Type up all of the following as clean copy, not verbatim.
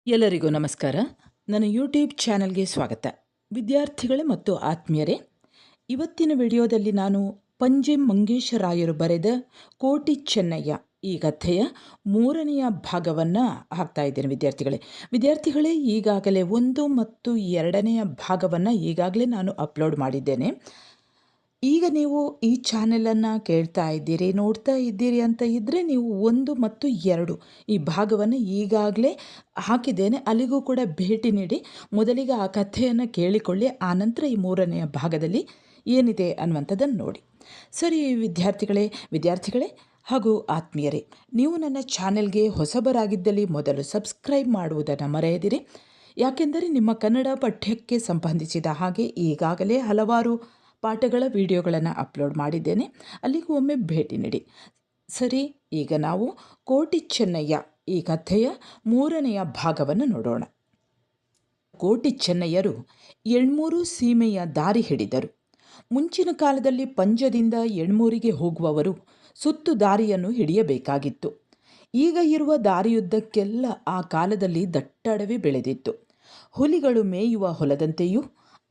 ಎಲ್ಲರಿಗೂ ನಮಸ್ಕಾರ. ನನ್ನ ಯೂಟ್ಯೂಬ್ ಚಾನಲ್ಗೆ ಸ್ವಾಗತ. ವಿದ್ಯಾರ್ಥಿಗಳೇ ಮತ್ತು ಆತ್ಮೀಯರೇ, ಇವತ್ತಿನ ವಿಡಿಯೋದಲ್ಲಿ ನಾನು ಪಂಜೆ ಮಂಗೇಶರಾಯರು ಬರೆದ ಕೋಟಿ ಚೆನ್ನಯ್ಯ ಈ ಕಥೆಯ 3ನೆಯ ಭಾಗವನ್ನು ಹಾಕ್ತಾ ಇದ್ದೇನೆ. ವಿದ್ಯಾರ್ಥಿಗಳೇ, ಈಗಾಗಲೇ 1 ಮತ್ತು 2ನೆಯ ಭಾಗವನ್ನು ಈಗಾಗಲೇ ನಾನು ಅಪ್ಲೋಡ್ ಮಾಡಿದ್ದೇನೆ. ಈಗ ನೀವು ಈ ಚಾನೆಲನ್ನು ಕೇಳ್ತಾ ಇದ್ದೀರಿ, ನೋಡ್ತಾ ಇದ್ದೀರಿ ಅಂತ ಇದ್ದರೆ ನೀವು 1 ಮತ್ತು 2 ಈ ಭಾಗವನ್ನು ಈಗಾಗಲೇ ಹಾಕಿದ್ದೇನೆ. ಅಲ್ಲಿಗೂ ಕೂಡ ಭೇಟಿ ನೀಡಿ ಮೊದಲಿಗೆ ಆ ಕಥೆಯನ್ನು ಕೇಳಿಕೊಳ್ಳಿ. ಆನಂತರ ಈ 3ನೆಯ ಭಾಗದಲ್ಲಿ ಏನಿದೆ ಅನ್ನುವಂಥದ್ದನ್ನು ನೋಡಿ. ಸರಿ ವಿದ್ಯಾರ್ಥಿಗಳೇ ಹಾಗೂ ಆತ್ಮೀಯರೇ, ನೀವು ನನ್ನ ಚಾನೆಲ್ಗೆ ಹೊಸಬರಾಗಿದ್ದಲ್ಲಿ ಮೊದಲು ಸಬ್ಸ್ಕ್ರೈಬ್ ಮಾಡುವುದನ್ನು ಮರೆಯದಿರಿ. ಯಾಕೆಂದರೆ ನಿಮ್ಮ ಕನ್ನಡ ಪಠ್ಯಕ್ಕೆ ಸಂಬಂಧಿಸಿದ ಹಾಗೆ ಈಗಾಗಲೇ ಹಲವಾರು ಪಾಠಗಳ ವಿಡಿಯೋಗಳನ್ನು ಅಪ್ಲೋಡ್ ಮಾಡಿದ್ದೇನೆ. ಅಲ್ಲಿಗೂ ಒಮ್ಮೆ ಭೇಟಿ ನೀಡಿ. ಸರಿ, ಈಗ ನಾವು ಕೋಟಿ ಚೆನ್ನಯ್ಯ ಈ ಕಥೆಯ 3ನೆಯ ಭಾಗವನ್ನು ನೋಡೋಣ. ಕೋಟಿ ಚೆನ್ನಯ್ಯರು ಎಣ್ಮೂರು ಸೀಮೆಯ ದಾರಿ ಹಿಡಿದರು. ಮುಂಚಿನ ಕಾಲದಲ್ಲಿ ಪಂಜದಿಂದ ಎಣ್ಮೂರಿಗೆ ಹೋಗುವವರು ಸುತ್ತು ದಾರಿಯನ್ನು ಹಿಡಿಯಬೇಕಾಗಿತ್ತು. ಈಗ ಇರುವ ದಾರಿಯುದ್ದಕ್ಕೆಲ್ಲ ಆ ಕಾಲದಲ್ಲಿ ದಟ್ಟಡವಿ ಬೆಳೆದಿತ್ತು. ಹುಲಿಗಳು ಮೇಯುವ ಹೊಲದಂತೆಯೂ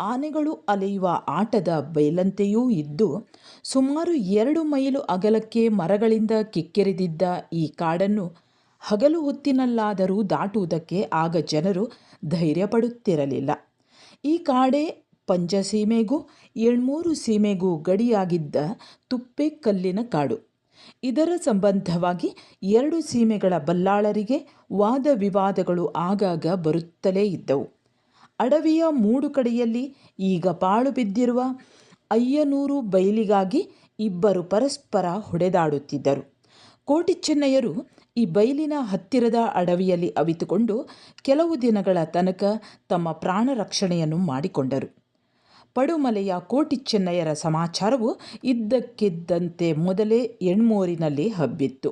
ಆನೆಗಳು ಅಲೆಯುವ ಆಟದ ಬಯಲಂತೆಯೂ ಇದ್ದು ಸುಮಾರು 2 ಮೈಲು ಅಗಲಕ್ಕೆ ಮರಗಳಿಂದ ಕಿಕ್ಕೆರೆದಿದ್ದ ಈ ಕಾಡನ್ನು ಹಗಲು ಹೊತ್ತಿನಲ್ಲಾದರೂ ದಾಟುವುದಕ್ಕೆ ಆಗ ಜನರು ಧೈರ್ಯ ಪಡುತ್ತಿರಲಿಲ್ಲ. ಈ ಕಾಡೇ ಪಂಜ ಸೀಮೆಗೂ ಎಣ್ಮೂರು ಸೀಮೆಗೂ ಗಡಿಯಾಗಿದ್ದ ತುಪ್ಪೆಕಲ್ಲಿನ ಕಾಡು. ಇದರ ಸಂಬಂಧವಾಗಿ 2 ಸೀಮೆಗಳ ಬಲ್ಲಾಳರಿಗೆ ವಾದ ವಿವಾದಗಳು ಆಗಾಗ ಬರುತ್ತಲೇ ಇದ್ದವು. ಅಡವಿಯ 3 ಕಡೆಯಲ್ಲಿ ಈಗ ಪಾಳು ಬಿದ್ದಿರುವ ಅಯ್ಯನೂರು ಬಯಲಿಗಾಗಿ ಇಬ್ಬರು ಪರಸ್ಪರ ಹೊಡೆದಾಡುತ್ತಿದ್ದರು. ಕೋಟಿ ಚೆನ್ನಯ್ಯರು ಈ ಬಯಲಿನ ಹತ್ತಿರದ ಅಡವಿಯಲ್ಲಿ ಅವಿತುಕೊಂಡು ಕೆಲವು ದಿನಗಳ ತನಕ ತಮ್ಮ ಪ್ರಾಣ ರಕ್ಷಣೆಯನ್ನು ಮಾಡಿಕೊಂಡರು. ಪಡುಮಲೆಯ ಕೋಟಿ ಚೆನ್ನಯ್ಯರ ಸಮಾಚಾರವು ಇದ್ದಕ್ಕಿದ್ದಂತೆ ಮೊದಲೇ ಎಣ್ಮೂರಿನಲ್ಲಿ ಹಬ್ಬಿತ್ತು.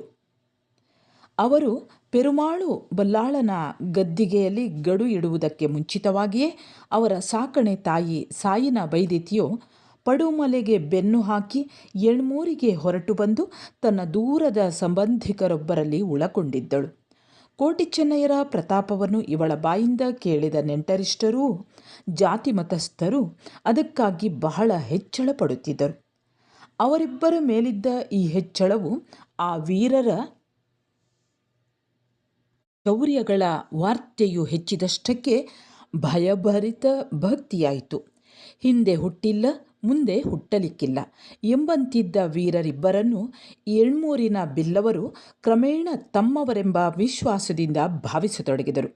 ಅವರು ಪೆರುಮಾಳು ಬಲ್ಲಾಳನ ಗದ್ದಿಗೆಯಲ್ಲಿ ಗಡು ಇಡುವುದಕ್ಕೆ ಮುಂಚಿತವಾಗಿಯೇ ಅವರ ಸಾಕಣೆ ತಾಯಿ ಸಾಯಿನ ಬೈದಿತಿಯು ಪಡುಮಲೆಗೆ ಬೆನ್ನು ಹಾಕಿ ಎಣ್ಮೂರಿಗೆ ಹೊರಟು ಬಂದು ತನ್ನ ದೂರದ ಸಂಬಂಧಿಕರೊಬ್ಬರಲ್ಲಿ ಉಳಕೊಂಡಿದ್ದಳು. ಕೋಟಿ ಚೆನ್ನಯ್ಯರ ಪ್ರತಾಪವನ್ನು ಇವಳ ಬಾಯಿಂದ ಕೇಳಿದ ನೆಂಟರಿಷ್ಟರೂ ಜಾತಿ ಮತಸ್ಥರು ಅದಕ್ಕಾಗಿ ಬಹಳ ಹೆಚ್ಚಳ ಪಡುತ್ತಿದ್ದರು. ಅವರಿಬ್ಬರ ಮೇಲಿದ್ದ ಈ ಹೆಚ್ಚಳವು ಆ ವೀರರ ಶೌರ್ಯಗಳ ವಾರ್ತೆಯು ಹೆಚ್ಚಿದಷ್ಟಕ್ಕೆ ಭಯಭರಿತ ಭಕ್ತಿಯಾಯಿತು. ಹಿಂದೆ ಹುಟ್ಟಿಲ್ಲ, ಮುಂದೆ ಹುಟ್ಟಲಿಕ್ಕಿಲ್ಲ ಎಂಬಂತಿದ್ದ ವೀರರಿಬ್ಬರನ್ನು ಎಣ್ಮೂರಿನ ಬಿಲ್ಲವರು ಕ್ರಮೇಣ ತಮ್ಮವರೆಂಬ ವಿಶ್ವಾಸದಿಂದ ಭಾವಿಸತೊಡಗಿದರು.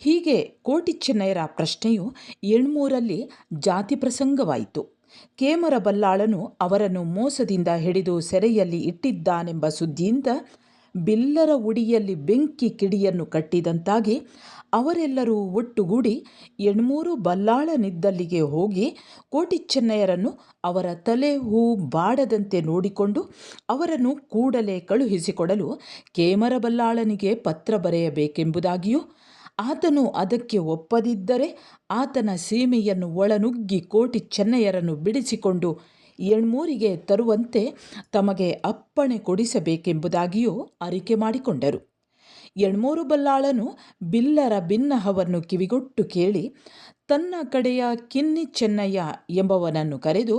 ಹೀಗೆ ಕೋಟಿ ಚೆನ್ನಯ್ಯರ ಪ್ರಶ್ನೆಯು ಎಣ್ಮೂರಲ್ಲಿ ಜಾತಿ ಪ್ರಸಂಗವಾಯಿತು. ಕೇಮರ ಬಲ್ಲಾಳನು ಅವರನ್ನು ಮೋಸದಿಂದ ಹಿಡಿದು ಸೆರೆಯಲ್ಲಿ ಇಟ್ಟಿದ್ದಾನೆಂಬ ಸುದ್ದಿಯಿಂದ ಬಿಲ್ಲರ ಉಡಿಯಲ್ಲಿ ಬೆಂಕಿ ಕಿಡಿಯನ್ನು ಕಟ್ಟಿದಂತಾಗಿ ಅವರೆಲ್ಲರೂ ಒಟ್ಟುಗೂಡಿ ಎಣ್ಮೂರು ಬಲ್ಲಾಳನಿದ್ದಲ್ಲಿಗೆ ಹೋಗಿ ಕೋಟಿ ಚೆನ್ನಯ್ಯರನ್ನು ಅವರ ತಲೆ ಹೂ ಬಾಡದಂತೆ ನೋಡಿಕೊಂಡು ಅವರನ್ನು ಕೂಡಲೇ ಕಳುಹಿಸಿಕೊಡಲು ಕೇಮರ ಬಲ್ಲಾಳನಿಗೆ ಪತ್ರ ಬರೆಯಬೇಕೆಂಬುದಾಗಿಯೂ ಆತನು ಅದಕ್ಕೆ ಒಪ್ಪದಿದ್ದರೆ ಆತನ ಸೀಮೆಯನ್ನು ಒಳನುಗ್ಗಿ ಕೋಟಿ ಚೆನ್ನಯ್ಯರನ್ನು ಬಿಡಿಸಿಕೊಂಡು ಎಣ್ಮೂರಿಗೆ ತರುವಂತೆ ತಮಗೆ ಅಪ್ಪಣೆ ಕೊಡಿಸಬೇಕೆಂಬುದಾಗಿಯೂ ಅರಿಕೆ ಮಾಡಿಕೊಂಡರು. ಎಣ್ಮೂರು ಬಲ್ಲಾಳನು ಬಿಲ್ಲರ ಬಿನ್ನಹವನ್ನು ಕಿವಿಗೊಟ್ಟು ಕೇಳಿ ತನ್ನ ಕಡೆಯ ಕಿನ್ನಿ ಚೆನ್ನಯ್ಯ ಎಂಬವನನ್ನು ಕರೆದು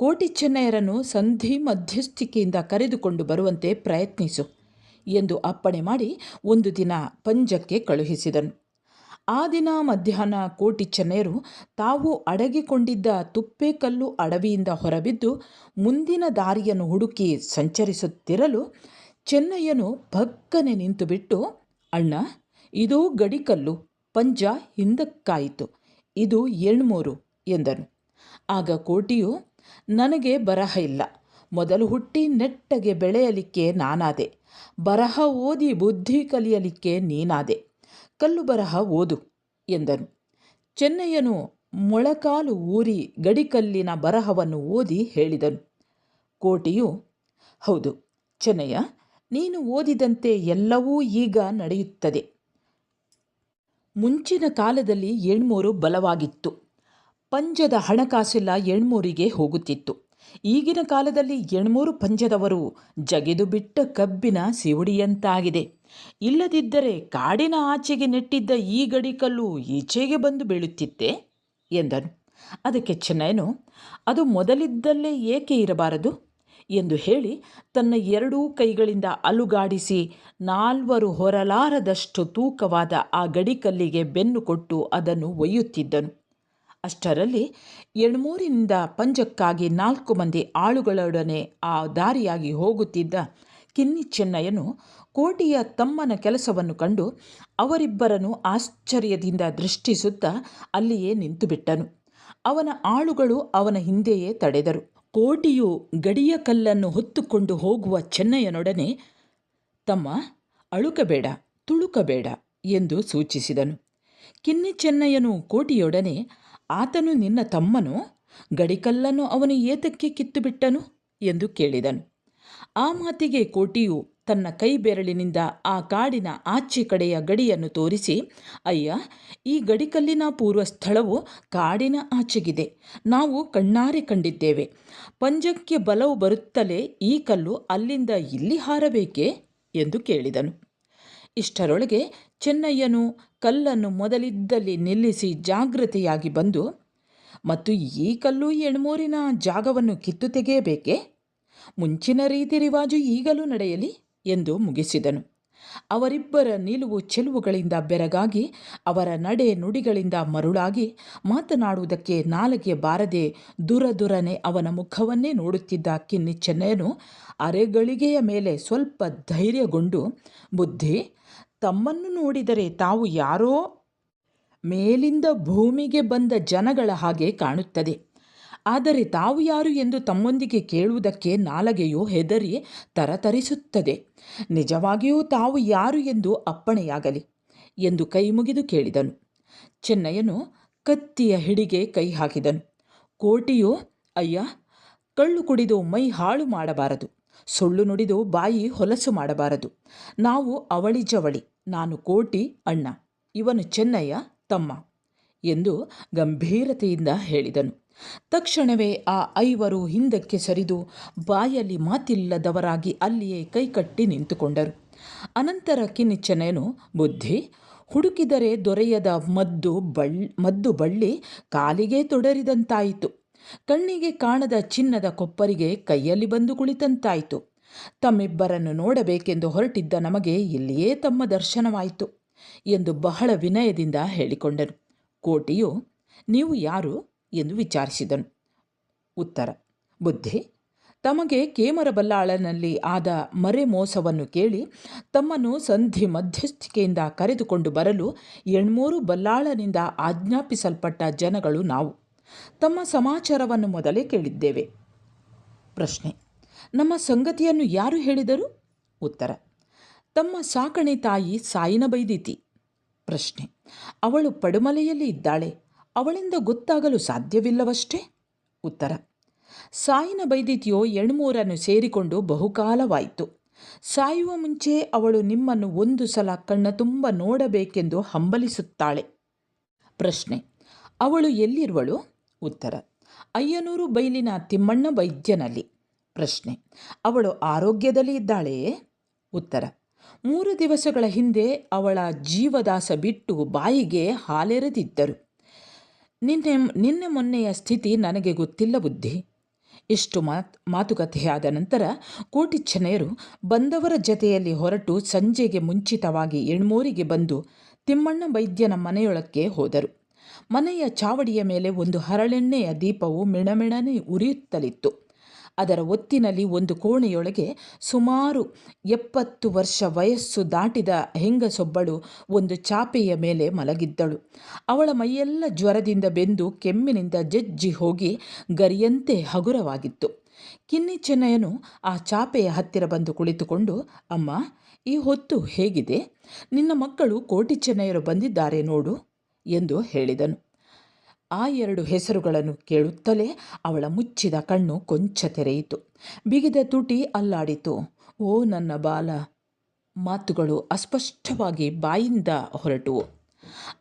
ಕೋಟಿ ಚೆನ್ನಯ್ಯರನ್ನು ಸಂಧಿ ಮಧ್ಯಸ್ಥಿಕೆಯಿಂದ ಕರೆದುಕೊಂಡು ಬರುವಂತೆ ಪ್ರಯತ್ನಿಸು ಎಂದು ಅಪ್ಪಣೆ ಮಾಡಿ ಒಂದು ದಿನ ಪಂಜಕ್ಕೆ ಕಳುಹಿಸಿದನು. ಆ ದಿನ ಮಧ್ಯಾಹ್ನ ಕೋಟಿ ಚೆನ್ನಯ್ಯರು ತಾವು ಅಡಗಿಕೊಂಡಿದ್ದ ತುಪ್ಪೆಕಲ್ಲು ಅಡವಿಯಿಂದ ಹೊರಬಿದ್ದು ಮುಂದಿನ ದಾರಿಯನ್ನು ಹುಡುಕಿ ಸಂಚರಿಸುತ್ತಿರಲು ಚೆನ್ನಯ್ಯನು ಭಕ್ಕನೆ ನಿಂತುಬಿಟ್ಟು, ಅಣ್ಣ, ಇದು ಗಡಿಕಲ್ಲು, ಪಂಜ ಹಿಂದಕ್ಕಾಯಿತು, ಇದು ಎಣ್ಮೂರು ಎಂದನು. ಆಗ ಕೋಟಿಯು, ನನಗೆ ಬರಹ ಇಲ್ಲ, ಮೊದಲು ಹುಟ್ಟಿ ನೆಟ್ಟಗೆ ಬೆಳೆಯಲಿಕ್ಕೆ ನಾನಾದೆ, ಬರಹ ಓದಿ ಬುದ್ಧಿ ಕಲಿಯಲಿಕ್ಕೆ ನೀನಾದೆ, ಕಲ್ಲು ಬರಹ ಓದು ಎಂದನು. ಚೆನ್ನಯ್ಯನು ಮೊಳಕಾಲು ಊರಿ ಗಡಿಕಲ್ಲಿನ ಬರಹವನ್ನು ಓದಿ ಹೇಳಿದನು. ಕೋಟಿಯು, ಹೌದು ಚೆನ್ನಯ್ಯ, ನೀನು ಓದಿದಂತೆ ಎಲ್ಲವೂ ಈಗ ನಡೆಯುತ್ತದೆ. ಮುಂಚಿನ ಕಾಲದಲ್ಲಿ ಎಣ್ಮೂರು ಬಲವಾಗಿತ್ತು. ಪಂಜದ ಹಣಕಾಸೆಲ್ಲ ಎಣ್ಮೂರಿಗೆ ಹೋಗುತ್ತಿತ್ತು. ಈಗಿನ ಕಾಲದಲ್ಲಿ ಎಣ್ಮೂರು ಪಂಜದವರು ಜಗಿದು ಬಿಟ್ಟ ಕಬ್ಬಿನ ಸಿವುಡಿಯಂತಾಗಿದೆ. ಇಲ್ಲದಿದ್ದರೆ ಕಾಡಿನ ಆಚೆಗೆ ನೆಟ್ಟಿದ್ದ ಈ ಗಡಿಕಲ್ಲು ಈಚೆಗೆ ಬಂದು ಬೀಳುತ್ತಿತ್ತೆ ಎಂದನು. ಅದಕ್ಕೆ ಚೆನ್ನಯ್ಯನು, ಅದು ಮೊದಲಿದ್ದಲ್ಲೇ ಏಕೆ ಇರಬಾರದು ಎಂದು ಹೇಳಿ ತನ್ನ ಎರಡೂ ಕೈಗಳಿಂದ ಅಲುಗಾಡಿಸಿ 4 ಹೊರಲಾರದಷ್ಟು ತೂಕವಾದ ಆ ಗಡಿಕಲ್ಲಿಗೆ ಬೆನ್ನು ಕೊಟ್ಟು ಅದನ್ನು ಒಯ್ಯುತ್ತಿದ್ದನು. ಅಷ್ಟರಲ್ಲಿ ಎಣ್ಮೂರಿನಿಂದ ಪಂಜಕ್ಕಾಗಿ 4 ಮಂದಿ ಆಳುಗಳೊಡನೆ ಆ ದಾರಿಯಾಗಿ ಹೋಗುತ್ತಿದ್ದ ಕಿನ್ನಿ ಚೆನ್ನಯ್ಯನು ಕೋಟಿಯ ತಮ್ಮನ ಕೆಲಸವನ್ನು ಕಂಡು ಅವರಿಬ್ಬರನ್ನು ಆಶ್ಚರ್ಯದಿಂದ ದೃಷ್ಟಿಸುತ್ತಾ ಅಲ್ಲಿಯೇ ನಿಂತುಬಿಟ್ಟನು. ಅವನ ಆಳುಗಳು ಅವನ ಹಿಂದೆಯೇ ತಡೆದರು. ಕೋಟಿಯು ಗಡಿಯ ಕಲ್ಲನ್ನು ಹೊತ್ತುಕೊಂಡು ಹೋಗುವ ಚೆನ್ನಯ್ಯನೊಡನೆ, ತಮ್ಮ, ಅಳುಕಬೇಡ, ತುಳುಕಬೇಡ ಎಂದು ಸೂಚಿಸಿದನು. ಕಿನ್ನಿ ಚೆನ್ನಯ್ಯನು ಕೋಟಿಯೊಡನೆ, ಆತನು ನಿನ್ನ ತಮ್ಮನೋ? ಗಡಿಕಲ್ಲನ್ನು ಅವನು ಏತಕ್ಕೆ ಕಿತ್ತುಬಿಟ್ಟನು ಎಂದು ಕೇಳಿದನು. ಆ ಮಾತಿಗೆ ಕೋಟಿಯು ತನ್ನ ಕೈ ಬೆರಳಿನಿಂದ ಆ ಕಾಡಿನ ಆಚೆ ಕಡೆಯ ಗಡಿಯನ್ನು ತೋರಿಸಿ, ಅಯ್ಯ, ಈ ಗಡಿಕಲ್ಲಿನ ಪೂರ್ವ ಸ್ಥಳವು ಕಾಡಿನ ಆಚೆಗಿದೆ. ನಾವು ಕಣ್ಣಾರೆ ಕಂಡಿದ್ದೇವೆ. ಪಂಜಕ್ಕೆ ಬಲವು ಬರುತ್ತಲೇ ಈ ಕಲ್ಲು ಅಲ್ಲಿಂದ ಇಲ್ಲಿ ಹಾರಬೇಕೇ ಎಂದು ಕೇಳಿದನು. ಇಷ್ಟರೊಳಗೆ ಚೆನ್ನಯ್ಯನು ಕಲ್ಲನ್ನು ಮೊದಲಿದ್ದಲ್ಲಿ ನಿಲ್ಲಿಸಿ ಜಾಗೃತೆಯಾಗಿ ಬಂದು, ಮತ್ತು ಈ ಕಲ್ಲು ಎಣ್ಮೂರಿನ ಜಾಗವನ್ನು ಕಿತ್ತು ತೆಗೆಯಬೇಕೇ? ಮುಂಚಿನ ರೀತಿ ರಿವಾಜು ಈಗಲೂ ನಡೆಯಲಿ ಎಂದು ಮುಗಿಸಿದನು. ಅವರಿಬ್ಬರ ನಿಲುವು ಚೆಲುವುಗಳಿಂದ ಬೆರಗಾಗಿ, ಅವರ ನಡೆ ನುಡಿಗಳಿಂದ ಮರುಳಾಗಿ, ಮಾತನಾಡುವುದಕ್ಕೆ ನಾಲಿಗೆ ಬಾರದೆ ದುರದುರನೆ ಅವನ ಮುಖವನ್ನೇ ನೋಡುತ್ತಿದ್ದ ಕಿನ್ನಿ ಚೆನ್ನಯ್ಯನು ಅರೆಗಳಿಗೆಯ ಮೇಲೆ ಸ್ವಲ್ಪ ಧೈರ್ಯಗೊಂಡು, ಬುದ್ಧಿ, ತಮ್ಮನ್ನು ನೋಡಿದರೆ ತಾವು ಯಾರೋ ಮೇಲಿಂದ ಭೂಮಿಗೆ ಬಂದ ಜನಗಳ ಹಾಗೆ ಕಾಣುತ್ತದೆ. ಆದರೆ ತಾವು ಯಾರು ಎಂದು ತಮ್ಮೊಂದಿಗೆ ಕೇಳುವುದಕ್ಕೆ ನಾಲಗೆಯು ಹೆದರಿ ತರತರಿಸುತ್ತದೆ. ನಿಜವಾಗಿಯೂ ತಾವು ಯಾರು ಎಂದು ಅಪ್ಪಣೆಯಾಗಲಿ ಎಂದು ಕೈ ಮುಗಿದು ಕೇಳಿದನು. ಚೆನ್ನಯ್ಯನು ಕತ್ತಿಯ ಹಿಡಿಗೆ ಕೈ ಹಾಕಿದನು. ಕೋಟಿಯು, ಅಯ್ಯ, ಕಳ್ಳು ಕುಡಿದು ಮೈ ಹಾಳು ಮಾಡಬಾರದು, ಸುಳ್ಳು ನುಡಿದು ಬಾಯಿ ಹೊಲಸು ಮಾಡಬಾರದು. ನಾವು ಅವಳಿ ಜವಳಿ, ನಾನು ಕೋಟಿ ಅಣ್ಣ, ಇವನು ಚೆನ್ನಯ್ಯ ತಮ್ಮ ಎಂದು ಗಂಭೀರತೆಯಿಂದ ಹೇಳಿದನು. ತಕ್ಷಣವೇ ಆ 5 ಹಿಂದಕ್ಕೆ ಸರಿದು ಬಾಯಲ್ಲಿ ಮಾತಿಲ್ಲದವರಾಗಿ ಅಲ್ಲಿಯೇ ಕೈಕಟ್ಟಿ ನಿಂತುಕೊಂಡರು. ಅನಂತರ ಕಿನ್ನಿ ಚೆನ್ನಯ್ಯನು, ಬುದ್ಧಿ, ಹುಡುಕಿದರೆ ದೊರೆಯದ ಮದ್ದು ಬಳ್ಳಿ ಕಾಲಿಗೆ ತೊಡರಿದಂತಾಯಿತು. ಕಣ್ಣಿಗೆ ಕಾಣದ ಚಿನ್ನದ ಕೊಪ್ಪರಿಗೆ ಕೈಯಲ್ಲಿ ಬಂದು ಕುಳಿತಂತಾಯಿತು. ತಮ್ಮಿಬ್ಬರನ್ನು ನೋಡಬೇಕೆಂದು ಹೊರಟಿದ್ದ ನಮಗೆ ಇಲ್ಲಿಯೇ ತಮ್ಮ ದರ್ಶನವಾಯಿತು ಎಂದು ಬಹಳ ವಿನಯದಿಂದ ಹೇಳಿಕೊಂಡನು. ಕೋಟಿಯು, ನೀವು ಯಾರು ಎಂದು ವಿಚಾರಿಸಿದನು. ಉತ್ತರ: ಬುದ್ಧಿ, ತಮಗೆ ಕೇಮರ ಬಲ್ಲಾಳನಲ್ಲಿ ಆದ ಮರೆ ಮೋಸವನ್ನು ಕೇಳಿ ತಮ್ಮನ್ನು ಸಂಧಿ ಮಧ್ಯಸ್ಥಿಕೆಯಿಂದ ಕರೆದುಕೊಂಡು ಬರಲು ಎಣ್ಮೂರು ಬಲ್ಲಾಳನಿಂದ ಆಜ್ಞಾಪಿಸಲ್ಪಟ್ಟ ಜನಗಳು ನಾವು. ತಮ್ಮ ಸಮಾಚಾರವನ್ನು ಮೊದಲೇ ಕೇಳಿದ್ದೇವೆ. ಪ್ರಶ್ನೆ: ನಮ್ಮ ಸಂಗತಿಯನ್ನು ಯಾರು ಹೇಳಿದರು? ಉತ್ತರ: ತಮ್ಮ ಸಾಕಣೆ ತಾಯಿ ಸಾಯಿನ ಬೈದೀತಿ. ಪ್ರಶ್ನೆ: ಅವಳು ಪಡುಮಲೆಯಲ್ಲಿ ಇದ್ದಾಳೆ, ಅವಳಿಂದ ಗೊತ್ತಾಗಲು ಸಾಧ್ಯವಿಲ್ಲವಷ್ಟೇ? ಉತ್ತರ: ಸಾಯಿನ ಬೈದಿತಿಯೋ ಎಣ್ಮೂರನ್ನು ಸೇರಿಕೊಂಡು ಬಹುಕಾಲವಾಯಿತು. ಸಾಯುವ ಮುಂಚೆ ಅವಳು ನಿಮ್ಮನ್ನು ಒಂದು ಸಲ ಕಣ್ಣ ತುಂಬ ನೋಡಬೇಕೆಂದು ಹಂಬಲಿಸುತ್ತಾಳೆ. ಪ್ರಶ್ನೆ: ಅವಳು ಎಲ್ಲಿರುವಳು? ಉತ್ತರ: ಅಯ್ಯನೂರು ಬೈಲಿನ ತಿಮ್ಮಣ್ಣ ವೈದ್ಯನಲ್ಲಿ. ಪ್ರಶ್ನೆ: ಅವಳು ಆರೋಗ್ಯದಲ್ಲಿ ಇದ್ದಾಳೆಯೇ? ಉತ್ತರ: 3 ದಿವಸಗಳ ಹಿಂದೆ ಅವಳ ಜೀವದಾಸ ಬಿಟ್ಟು ಬಾಯಿಗೆ ಹಾಲೆರೆದಿದ್ದರು. ನಿನ್ನೆ ಮೊನ್ನೆಯ ಸ್ಥಿತಿ ನನಗೆ ಗೊತ್ತಿಲ್ಲ ಬುದ್ಧಿ. ಇಷ್ಟು ಮಾತುಕತೆಯಾದ ನಂತರ ಕೋಟಿ ಚೆನ್ನಯ್ಯರು ಬಂದವರ ಜತೆಯಲ್ಲಿ ಹೊರಟು ಸಂಜೆಗೆ ಮುಂಚಿತವಾಗಿ ಎಣ್ಮೂರಿಗೆ ಬಂದು ತಿಮ್ಮಣ್ಣ ವೈದ್ಯನ ಮನೆಯೊಳಕ್ಕೆ ಹೋದರು. ಮನೆಯ ಚಾವಡಿಯ ಮೇಲೆ ಒಂದು ಹರಳೆಣ್ಣೆಯ ದೀಪವು ಮಿಣಮಿಣನೆ ಉರಿಯುತ್ತಲಿತ್ತು. ಅದರ ಒತ್ತಿನಲ್ಲಿ ಒಂದು ಕೋಣೆಯೊಳಗೆ ಸುಮಾರು 70 ವರ್ಷ ವಯಸ್ಸು ದಾಟಿದ ಹೆಂಗಸೊಬ್ಬಳು ಒಂದು ಚಾಪೆಯ ಮೇಲೆ ಮಲಗಿದ್ದಳು. ಅವಳ ಮೈಯೆಲ್ಲ ಜ್ವರದಿಂದ ಬೆಂದು ಕೆಮ್ಮಿನಿಂದ ಜಜ್ಜಿ ಹೋಗಿ ಗರಿಯಂತೆ ಹಗುರವಾಗಿತ್ತು. ಕಿನ್ನಿ ಚೆನ್ನಯ್ಯನು ಆ ಚಾಪೆಯ ಹತ್ತಿರ ಬಂದು ಕುಳಿತುಕೊಂಡು, ಅಮ್ಮ, ಈ ಹೊತ್ತು ಹೇಗಿದೆ? ನಿನ್ನ ಮಕ್ಕಳು ಕೋಟಿ ಚೆನ್ನಯ್ಯರು ಬಂದಿದ್ದಾರೆ ನೋಡು ಎಂದು ಹೇಳಿದನು. ಆ 2 ಹೆಸರುಗಳನ್ನು ಕೇಳುತ್ತಲೇ ಅವಳ ಮುಚ್ಚಿದ ಕಣ್ಣು ಕೊಂಚ ತೆರೆಯಿತು. ಬಿಗಿದ ತುಟಿ ಅಲ್ಲಾಡಿತು. ಓ ನನ್ನ ಬಾಲ! ಮಾತುಗಳು ಅಸ್ಪಷ್ಟವಾಗಿ ಬಾಯಿಂದ ಹೊರಟುವು.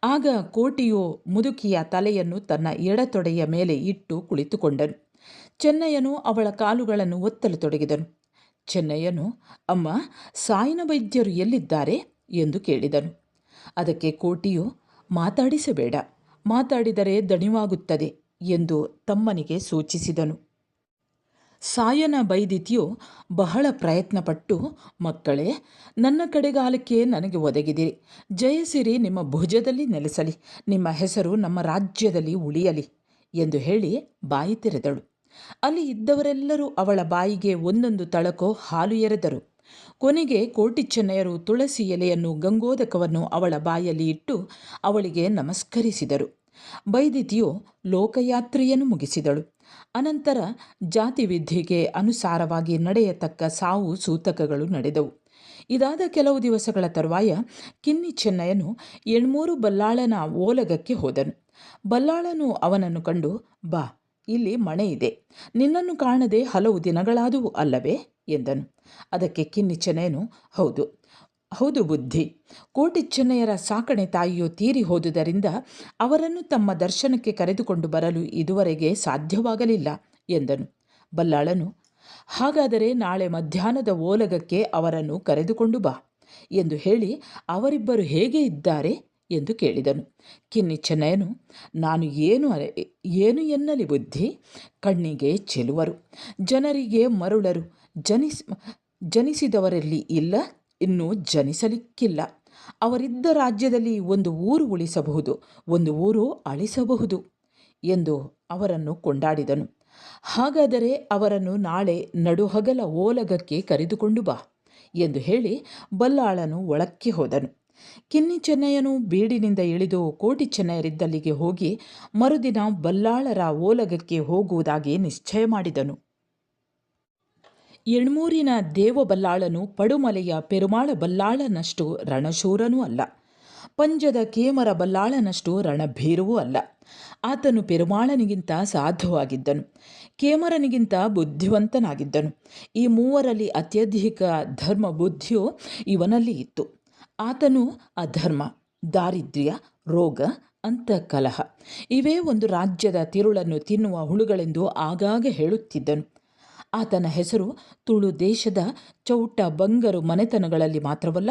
ಆಗ ಕೋಟಿಯು ಮುದುಕಿಯ ತಲೆಯನ್ನು ತನ್ನ ಎಡತೊಡೆಯ ಮೇಲೆ ಇಟ್ಟು ಕುಳಿತುಕೊಂಡನು. ಚೆನ್ನಯ್ಯನು ಅವಳ ಕಾಲುಗಳನ್ನು ಒತ್ತಲು ತೊಡಗಿದನು. ಚೆನ್ನಯ್ಯನು, ಅಮ್ಮ, ಸಾಯಿನ ವೈದ್ಯರು ಎಲ್ಲಿದ್ದಾರೆ ಎಂದು ಕೇಳಿದನು. ಅದಕ್ಕೆ ಕೋಟಿಯು, ಮಾತಾಡಿಸಬೇಡ, ಮಾತಾಡಿದರೆ ದಣಿವಾಗುತ್ತದೆ ಎಂದು ತಮ್ಮನಿಗೆ ಸೂಚಿಸಿದನು. ಸಾಯನ ಬೈದಿತಿಯು ಬಹಳ ಪ್ರಯತ್ನಪಟ್ಟು, ಮಕ್ಕಳೇ, ನನ್ನ ಕಡೆಗಾಲಕ್ಕೆ ನನಗೆ ಒದಗಿದಿರಿ. ಜಯಸಿರಿ ನಿಮ್ಮ ಭುಜದಲ್ಲಿ ನೆಲೆಸಲಿ, ನಿಮ್ಮ ಹೆಸರು ನಮ್ಮ ರಾಜ್ಯದಲ್ಲಿ ಉಳಿಯಲಿ ಎಂದು ಹೇಳಿ ಬಾಯಿ ತೆರೆದಳು. ಅಲ್ಲಿ ಇದ್ದವರೆಲ್ಲರೂ ಅವಳ ಬಾಯಿಗೆ ಒಂದೊಂದು ತಳಕೋ ಹಾಲು ಎರೆದರು. ಕೊನೆಗೆ ಕೋಟಿ ಚೆನ್ನಯರು ತುಳಸಿ ಎಲೆಯನ್ನು, ಗಂಗೋದಕವನ್ನು ಅವಳ ಬಾಯಲ್ಲಿ ಇಟ್ಟು ಅವಳಿಗೆ ನಮಸ್ಕರಿಸಿದರು. ಬೈದಿತಿಯು ಲೋಕಯಾತ್ರೆಯನ್ನು ಮುಗಿಸಿದಳು. ಅನಂತರ ಜಾತಿ ವಿಧಿಗೆ ಅನುಸಾರವಾಗಿ ನಡೆಯತಕ್ಕ ಸಾವು ಸೂತಕಗಳು ನಡೆದವು. ಇದಾದ ಕೆಲವು ದಿವಸಗಳ ತರುವಾಯ ಕಿನ್ನಿ ಚೆನ್ನಯ್ಯನು ಎಣ್ಮೂರು ಬಲ್ಲಾಳನ ಓಲಗಕ್ಕೆ ಹೋದನು. ಬಲ್ಲಾಳನು ಅವನನ್ನು ಕಂಡು, ಬಾ, ಇಲ್ಲಿ ಮಣೆ ಇದೆ, ನಿನ್ನನ್ನು ಕಾಣದೆ ಹಲವು ದಿನಗಳಾದವು ಅಲ್ಲವೇ ಎಂದನು. ಅದಕ್ಕೆ ಕಿನ್ನಿ ಚೆನ್ನಯ್ಯನು, ಹೌದು ಹೌದು ಬುದ್ಧಿ, ಕೋಟಿ ಚೆನ್ನಯ್ಯರ ಸಾಕಣೆ ತಾಯಿಯು ತೀರಿ ಹೋದುದರಿಂದ ಅವರನ್ನು ತಮ್ಮ ದರ್ಶನಕ್ಕೆ ಕರೆದುಕೊಂಡು ಬರಲು ಇದುವರೆಗೆ ಸಾಧ್ಯವಾಗಲಿಲ್ಲ ಎಂದನು. ಬಲ್ಲಾಳನು, ಹಾಗಾದರೆ ನಾಳೆ ಮಧ್ಯಾಹ್ನದ ಓಲಗಕ್ಕೆ ಅವರನ್ನು ಕರೆದುಕೊಂಡು ಬಾ ಎಂದು ಹೇಳಿ ಅವರಿಬ್ಬರು ಹೇಗೆ ಇದ್ದಾರೆ ಎಂದು ಕೇಳಿದನು. ಕಿನ್ನಿ ಚೆನ್ನಯ್ಯನು, ನಾನು ಏನು ಎನ್ನಲಿ ಬುದ್ಧಿ, ಕಣ್ಣಿಗೆ ಚೆಲುವರು, ಜನರಿಗೆ ಮರುಳರು, ಜನಿಸಿದವರಲ್ಲಿ ಇಲ್ಲ, ಇನ್ನೂ ಜನಿಸಲಿಕ್ಕಿಲ್ಲ. ಅವರಿದ್ದ ರಾಜ್ಯದಲ್ಲಿ ಒಂದು ಊರು ಉಳಿಸಬಹುದು, ಒಂದು ಊರು ಅಳಿಸಬಹುದು ಎಂದು ಅವರನ್ನು ಕೊಂಡಾಡಿದನು. ಹಾಗಾದರೆ ಅವರನ್ನು ನಾಳೆ ನಡುಹಗಲ ಓಲಗಕ್ಕೆ ಕರೆದುಕೊಂಡು ಬಾ ಎಂದು ಹೇಳಿ ಬಲ್ಲಾಳನು ಒಳಕ್ಕೆ ಹೋದನು. ಕಿನ್ನಿ ಚೆನ್ನಯ್ಯನು ಬೀಡಿನಿಂದ ಇಳಿದು ಕೋಟಿ ಚೆನ್ನಯ್ಯರಿದ್ದಲ್ಲಿಗೆ ಹೋಗಿ ಮರುದಿನ ಬಲ್ಲಾಳರ ಓಲಗಕ್ಕೆ ಹೋಗುವುದಾಗಿ ನಿಶ್ಚಯ ಮಾಡಿದನು. ಎಣ್ಮೂರಿನ ದೇವಬಲ್ಲಾಳನು ಪಡುಮಲೆಯ ಪೆರುಮಾಳ ಬಲ್ಲಾಳನಷ್ಟು ರಣಶೂರನೂ ಅಲ್ಲ, ಪಂಜದ ಕೇಮರ ಬಲ್ಲಾಳನಷ್ಟು ರಣಭೀರುವೂ ಅಲ್ಲ. ಆತನು ಪೆರುಮಾಳನಿಗಿಂತ ಸಾಧುವಾಗಿದ್ದನು, ಕೇಮರನಿಗಿಂತ ಬುದ್ಧಿವಂತನಾಗಿದ್ದನು. ಈ ಮೂವರಲ್ಲಿ ಅತ್ಯಧಿಕ ಧರ್ಮ ಬುದ್ಧಿಯು ಇವನಲ್ಲಿ ಇತ್ತು. ಆತನು ಅಧರ್ಮ, ದಾರಿದ್ರ್ಯ, ರೋಗ, ಅಂತಃಕಲಹ ಇವೇ ಒಂದು ರಾಜ್ಯದ ತಿರುಳನ್ನು ತಿನ್ನುವ ಹುಳುಗಳೆಂದು ಆಗಾಗ ಹೇಳುತ್ತಿದ್ದನು. ಆತನ ಹೆಸರು ತುಳು ದೇಶದ ಚೌಟ ಬಂಗರು ಮನೆತನಗಳಲ್ಲಿ ಮಾತ್ರವಲ್ಲ,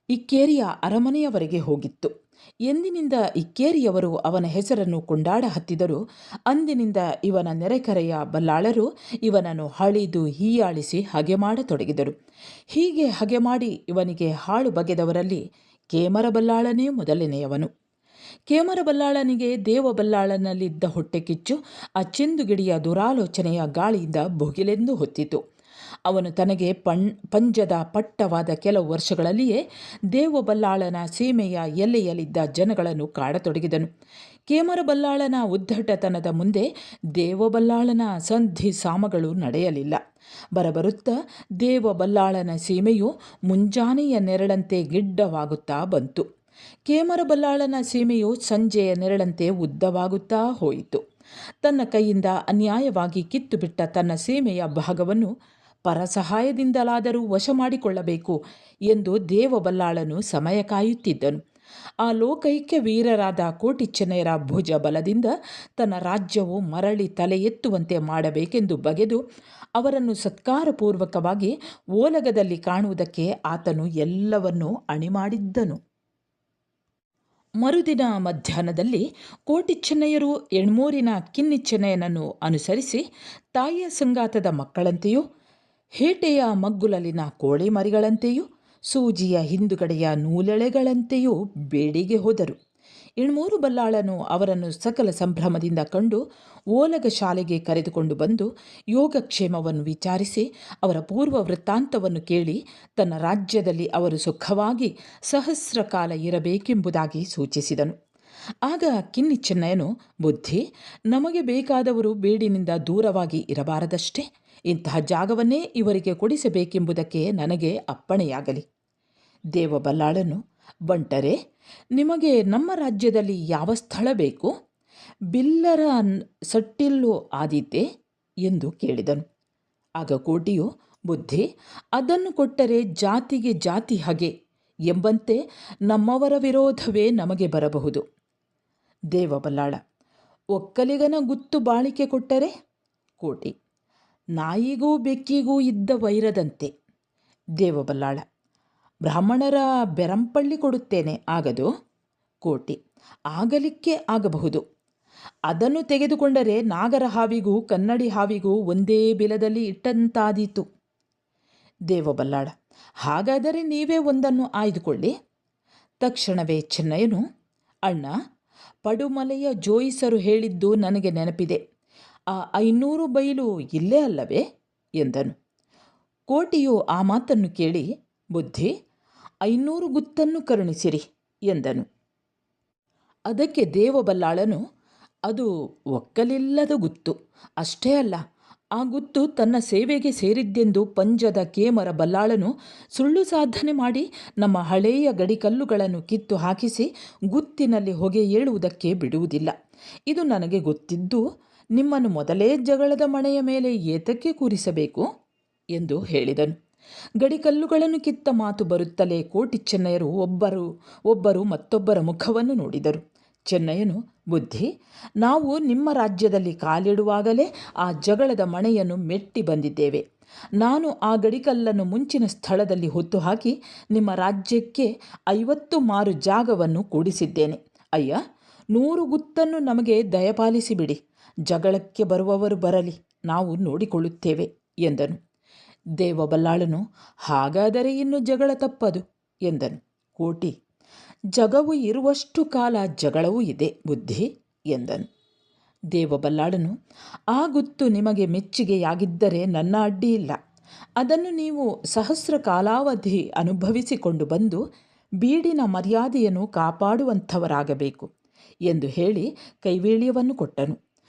ಇಕ್ಕೇರಿಯ ಅರಮನೆಯವರೆಗೆ ಹೋಗಿತ್ತು. ಎಂದಿನಿಂದ ಇಕ್ಕೇರಿಯವರು ಅವನ ಹೆಸರನ್ನು ಕೊಂಡಾಡ ಹತ್ತಿದರೂ ಅಂದಿನಿಂದ ಇವನ ನೆರೆಕರೆಯ ಬಲ್ಲಾಳರು ಇವನನ್ನು ಹಳಿದು ಹೀಯಾಳಿಸಿ ಹಗೆ ಮಾಡತೊಡಗಿದರು. ಹೀಗೆ ಹಗೆ ಮಾಡಿ ಇವನಿಗೆ ಹಾಳು ಬಗೆದವರಲ್ಲಿ ಕೇಮರ ಬಲ್ಲಾಳನೇ ಮೊದಲನೆಯವನು. ಕೇಮರ ಬಲ್ಲಾಳನಿಗೆ ದೇವಬಲ್ಲಾಳನಲ್ಲಿದ್ದ ಹೊಟ್ಟೆಕಿಚ್ಚು ಆ ಚೆಂದುಗಿಡಿಯ ದುರಾಲೋಚನೆಯ ಗಾಳಿಯಿಂದ ಭುಗಿಲೆಂದು ಹೊತ್ತಿತು. ಅವನು ತನಗೆ ಪಂಜದ ಪಟ್ಟವಾದ ಕೆಲವು ವರ್ಷಗಳಲ್ಲಿಯೇ ದೇವಬಲ್ಲಾಳನ ಸೀಮೆಯ ಎಲ್ಲೆಯಲ್ಲಿದ್ದ ಜನಗಳನ್ನು ಕಾಡತೊಡಗಿದನು. ಕೇಮರ ಬಲ್ಲಾಳನ ಉದ್ದಟತನದ ಮುಂದೆ ದೇವಬಲ್ಲಾಳನ ಸಂಧಿ ಸಾಮಗಳು ನಡೆಯಲಿಲ್ಲ. ಬರಬರುತ್ತಾ ದೇವಬಲ್ಲಾಳನ ಸೀಮೆಯು ಮುಂಜಾನೆಯ ನೆರಳಂತೆ ಗಿಡ್ಡವಾಗುತ್ತಾ ಬಂತು. ಕೇಮರ ಬಲ್ಲಾಳನ ಸೀಮೆಯು ಸಂಜೆಯ ನೆರಳಂತೆ ಉದ್ದವಾಗುತ್ತಾ ಹೋಯಿತು. ತನ್ನ ಕೈಯಿಂದ ಅನ್ಯಾಯವಾಗಿ ಕಿತ್ತು ಬಿಟ್ಟ ತನ್ನ ಸೀಮೆಯ ಭಾಗವನ್ನು ಪರಸಹಾಯದಿಂದಲಾದರೂ ವಶ ಮಾಡಿಕೊಳ್ಳಬೇಕು ಎಂದು ದೇವಬಲ್ಲಾಳನು ಸಮಯ ಕಾಯುತ್ತಿದ್ದನು. ಆ ಲೋಕೈಕ್ಯ ವೀರರಾದ ಕೋಟಿ ಚೆನ್ನಯ್ಯರ ಭುಜ ಬಲದಿಂದ ತನ್ನ ರಾಜ್ಯವು ಮರಳಿ ತಲೆ ಎತ್ತುವಂತೆ ಮಾಡಬೇಕೆಂದು ಬಗೆದು ಅವರನ್ನು ಸತ್ಕಾರಪೂರ್ವಕವಾಗಿ ಓಲಗದಲ್ಲಿ ಕಾಣುವುದಕ್ಕೆ ಆತನು ಎಲ್ಲವನ್ನೂ ಅಣಿಮಾಡಿದ್ದನು. ಮರುದಿನ ಮಧ್ಯಾಹ್ನದಲ್ಲಿ ಕೋಟಿ ಚೆನ್ನಯ್ಯರು ಎಣ್ಮೂರಿನ ಕಿನ್ನಿ ಚೆನ್ನಯ್ಯನನ್ನು ಅನುಸರಿಸಿ ತಾಯಿಯ ಸಂಗಾತದ ಮಕ್ಕಳಂತೆಯೂ, ಹೇಟೆಯ ಮಗ್ಗುಲಲ್ಲಿನ ಕೋಳಿ ಮರಿಗಳಂತೆಯೂ, ಸೂಜಿಯ ಹಿಂದುಗಡೆಯ ನೂಲೆಳೆಗಳಂತೆಯೂ ಬೇಡಿಗೆ ಹೋದರು. ಎಣ್ಮೂರು ಬಲ್ಲಾಳನು ಅವರನ್ನು ಸಕಲ ಸಂಭ್ರಮದಿಂದ ಕಂಡು ಓಲಗ ಶಾಲೆಗೆ ಕರೆದುಕೊಂಡು ಬಂದು ಯೋಗಕ್ಷೇಮವನ್ನು ವಿಚಾರಿಸಿ ಅವರ ಪೂರ್ವ ವೃತ್ತಾಂತವನ್ನು ಕೇಳಿ ತನ್ನ ರಾಜ್ಯದಲ್ಲಿ ಅವರು ಸುಖವಾಗಿ ಸಹಸ್ರ ಕಾಲ ಇರಬೇಕೆಂಬುದಾಗಿ ಸೂಚಿಸಿದನು. ಆಗ ಕಿನ್ನಿ ಚೆನ್ನಯ್ಯನು, ಬುದ್ಧಿ, ನಮಗೆ ಬೇಕಾದವರು ಬೀಡಿನಿಂದ ದೂರವಾಗಿ ಇರಬಾರದಷ್ಟೇ, ಇಂತಹ ಜಾಗವನ್ನೇ ಇವರಿಗೆ ಕೊಡಿಸಬೇಕೆಂಬುದಕ್ಕೆ ನನಗೆ ಅಪ್ಪಣೆಯಾಗಲಿ. ದೇವಬಲ್ಲಾಳನು, ಬಂಟರೇ, ನಿಮಗೆ ನಮ್ಮ ರಾಜ್ಯದಲ್ಲಿ ಯಾವ ಸ್ಥಳ ಬೇಕು? ಬಿಲ್ಲರ ಸಟ್ಟಿಲ್ಲೋ ಆದೀತೆ ಎಂದು ಕೇಳಿದನು. ಆಗ ಕೋಟಿಯು, ಬುದ್ಧಿ, ಅದನ್ನು ಕೊಟ್ಟರೆ ಜಾತಿಗೆ ಜಾತಿ ಹಗೆ ಎಂಬಂತೆ ನಮ್ಮವರ ವಿರೋಧವೇ ನಮಗೆ ಬರಬಹುದು. ದೇವಬಲ್ಲಾಳ, ಒಕ್ಕಲಿಗನ ಗುತ್ತು ಬಾಳಿಕೆ ಕೊಟ್ಟರೆ? ಕೋಟಿ, ನಾಯಿಗೂ ಬೆಕ್ಕಿಗೂ ಇದ್ದ ವೈರದಂತೆ. ದೇವಬಲ್ಲಾಳ: ಬ್ರಾಹ್ಮಣರ ಬೆರಂಪಳ್ಳಿ ಕೊಡುತ್ತೇನೆ, ಆಗದು? ಕೋಟಿ: ಆಗಲಿಕ್ಕೆ ಆಗಬಹುದು. ಅದನ್ನು ತೆಗೆದುಕೊಂಡರೆ ನಾಗರ ಹಾವಿಗೂ ಕನ್ನಡಿ ಹಾವಿಗೂ ಒಂದೇ ಬಿಲದಲ್ಲಿ ಇಟ್ಟಂತಾದೀತು. ದೇವಬಲ್ಲಾಳ: ಹಾಗಾದರೆ ನೀವೇ ಒಂದನ್ನು ಆಯ್ದುಕೊಳ್ಳಿ. ತಕ್ಷಣವೇ ಚೆನ್ನಯ್ಯನು: ಅಣ್ಣ, ಪಡುಮಲೆಯ ಜೋಯಿಸರು ಹೇಳಿದ್ದು ನನಗೆ ನೆನಪಿದೆ. ಆ 500 ಬೈಲು ಇಲ್ಲೇ ಅಲ್ಲವೇ ಎಂದನು. ಕೋಟಿಯು ಆ ಮಾತನ್ನು ಕೇಳಿ, ಬುದ್ಧಿ, 500 ಗುತ್ತನ್ನು ಕರುಣಿಸಿರಿ ಎಂದನು. ಅದಕ್ಕೆ ದೇವಬಲ್ಲಾಳನು, ಅದು ಒಕ್ಕಲಿಲ್ಲದ ಗುತ್ತು. ಅಷ್ಟೇ ಅಲ್ಲ, ಆ ಗುತ್ತು ತನ್ನ ಸೇವೆಗೆ ಸೇರಿದ್ದೆಂದು ಪಂಜದ ಕೇಮರ ಬಲ್ಲಾಳನು ಸುಳ್ಳು ಸಾಧನೆ ಮಾಡಿ ನಮ್ಮ ಹಳೆಯ ಗಡಿಕಲ್ಲುಗಳನ್ನು ಕಿತ್ತು ಹಾಕಿಸಿ ಗುತ್ತಿನಲ್ಲಿ ಹೊಗೆ ಏಳುವುದಕ್ಕೆ ಬಿಡುವುದಿಲ್ಲ. ಇದು ನನಗೆ ಗೊತ್ತಿದ್ದು ನಿಮ್ಮನ್ನು ಮೊದಲೇ ಜಗಳದ ಮಣೆಯ ಮೇಲೆ ಏತಕ್ಕೆ ಕೂರಿಸಬೇಕು ಎಂದು ಹೇಳಿದನು. ಗಡಿಕಲ್ಲುಗಳನ್ನು ಕಿತ್ತ ಮಾತು ಬರುತ್ತಲೇ ಕೋಟಿ ಚೆನ್ನಯ್ಯರು ಒಬ್ಬರು ಮತ್ತೊಬ್ಬರ ಮುಖವನ್ನು ನೋಡಿದರು. ಚೆನ್ನಯ್ಯನು: ಬುದ್ಧಿ, ನಾವು ನಿಮ್ಮ ರಾಜ್ಯದಲ್ಲಿ ಕಾಲಿಡುವಾಗಲೇ ಆ ಜಗಳದ ಮಣೆಯನ್ನು ಮೆಟ್ಟಿ ಬಂದಿದ್ದೇವೆ. ನಾನು ಆ ಗಡಿಕಲ್ಲನ್ನು ಮುಂಚಿನ ಸ್ಥಳದಲ್ಲಿ ಹೊತ್ತು ಹಾಕಿ ನಿಮ್ಮ ರಾಜ್ಯಕ್ಕೆ 50 ಮಾರು ಜಾಗವನ್ನು ಕೂಡಿಸಿದ್ದೇನೆ. ಅಯ್ಯ, 100 ಗುತ್ತನ್ನು ನಮಗೆ ದಯಪಾಲಿಸಿಬಿಡಿ. ಜಗಳಕ್ಕೆ ಬರುವವರು ಬರಲಿ, ನಾವು ನೋಡಿಕೊಳ್ಳುತ್ತೇವೆ ಎಂದನು. ದೇವಬಲ್ಲಾಳನು: ಹಾಗಾದರೆ ಇನ್ನು ಜಗಳ ತಪ್ಪದು ಎಂದನು. ಕೋಟಿ: ಜಗವು ಇರುವಷ್ಟು ಕಾಲ ಜಗಳವೂ ಇದೆ ಬುದ್ಧಿ ಎಂದನು. ದೇವಬಲ್ಲಾಳನು: ಆ ಗುತ್ತು ನಿಮಗೆ ಮೆಚ್ಚುಗೆಯಾಗಿದ್ದರೆ ನನ್ನ ಅಡ್ಡಿಯಿಲ್ಲ. ಅದನ್ನು ನೀವು ಸಹಸ್ರ ಕಾಲಾವಧಿ ಅನುಭವಿಸಿಕೊಂಡು ಬಂದು ಬೀಡಿನ ಮರ್ಯಾದೆಯನ್ನು ಕಾಪಾಡುವಂಥವರಾಗಬೇಕು ಎಂದು ಹೇಳಿ ಕೈವೇಳ್ಯವನ್ನು ಕೊಟ್ಟನು.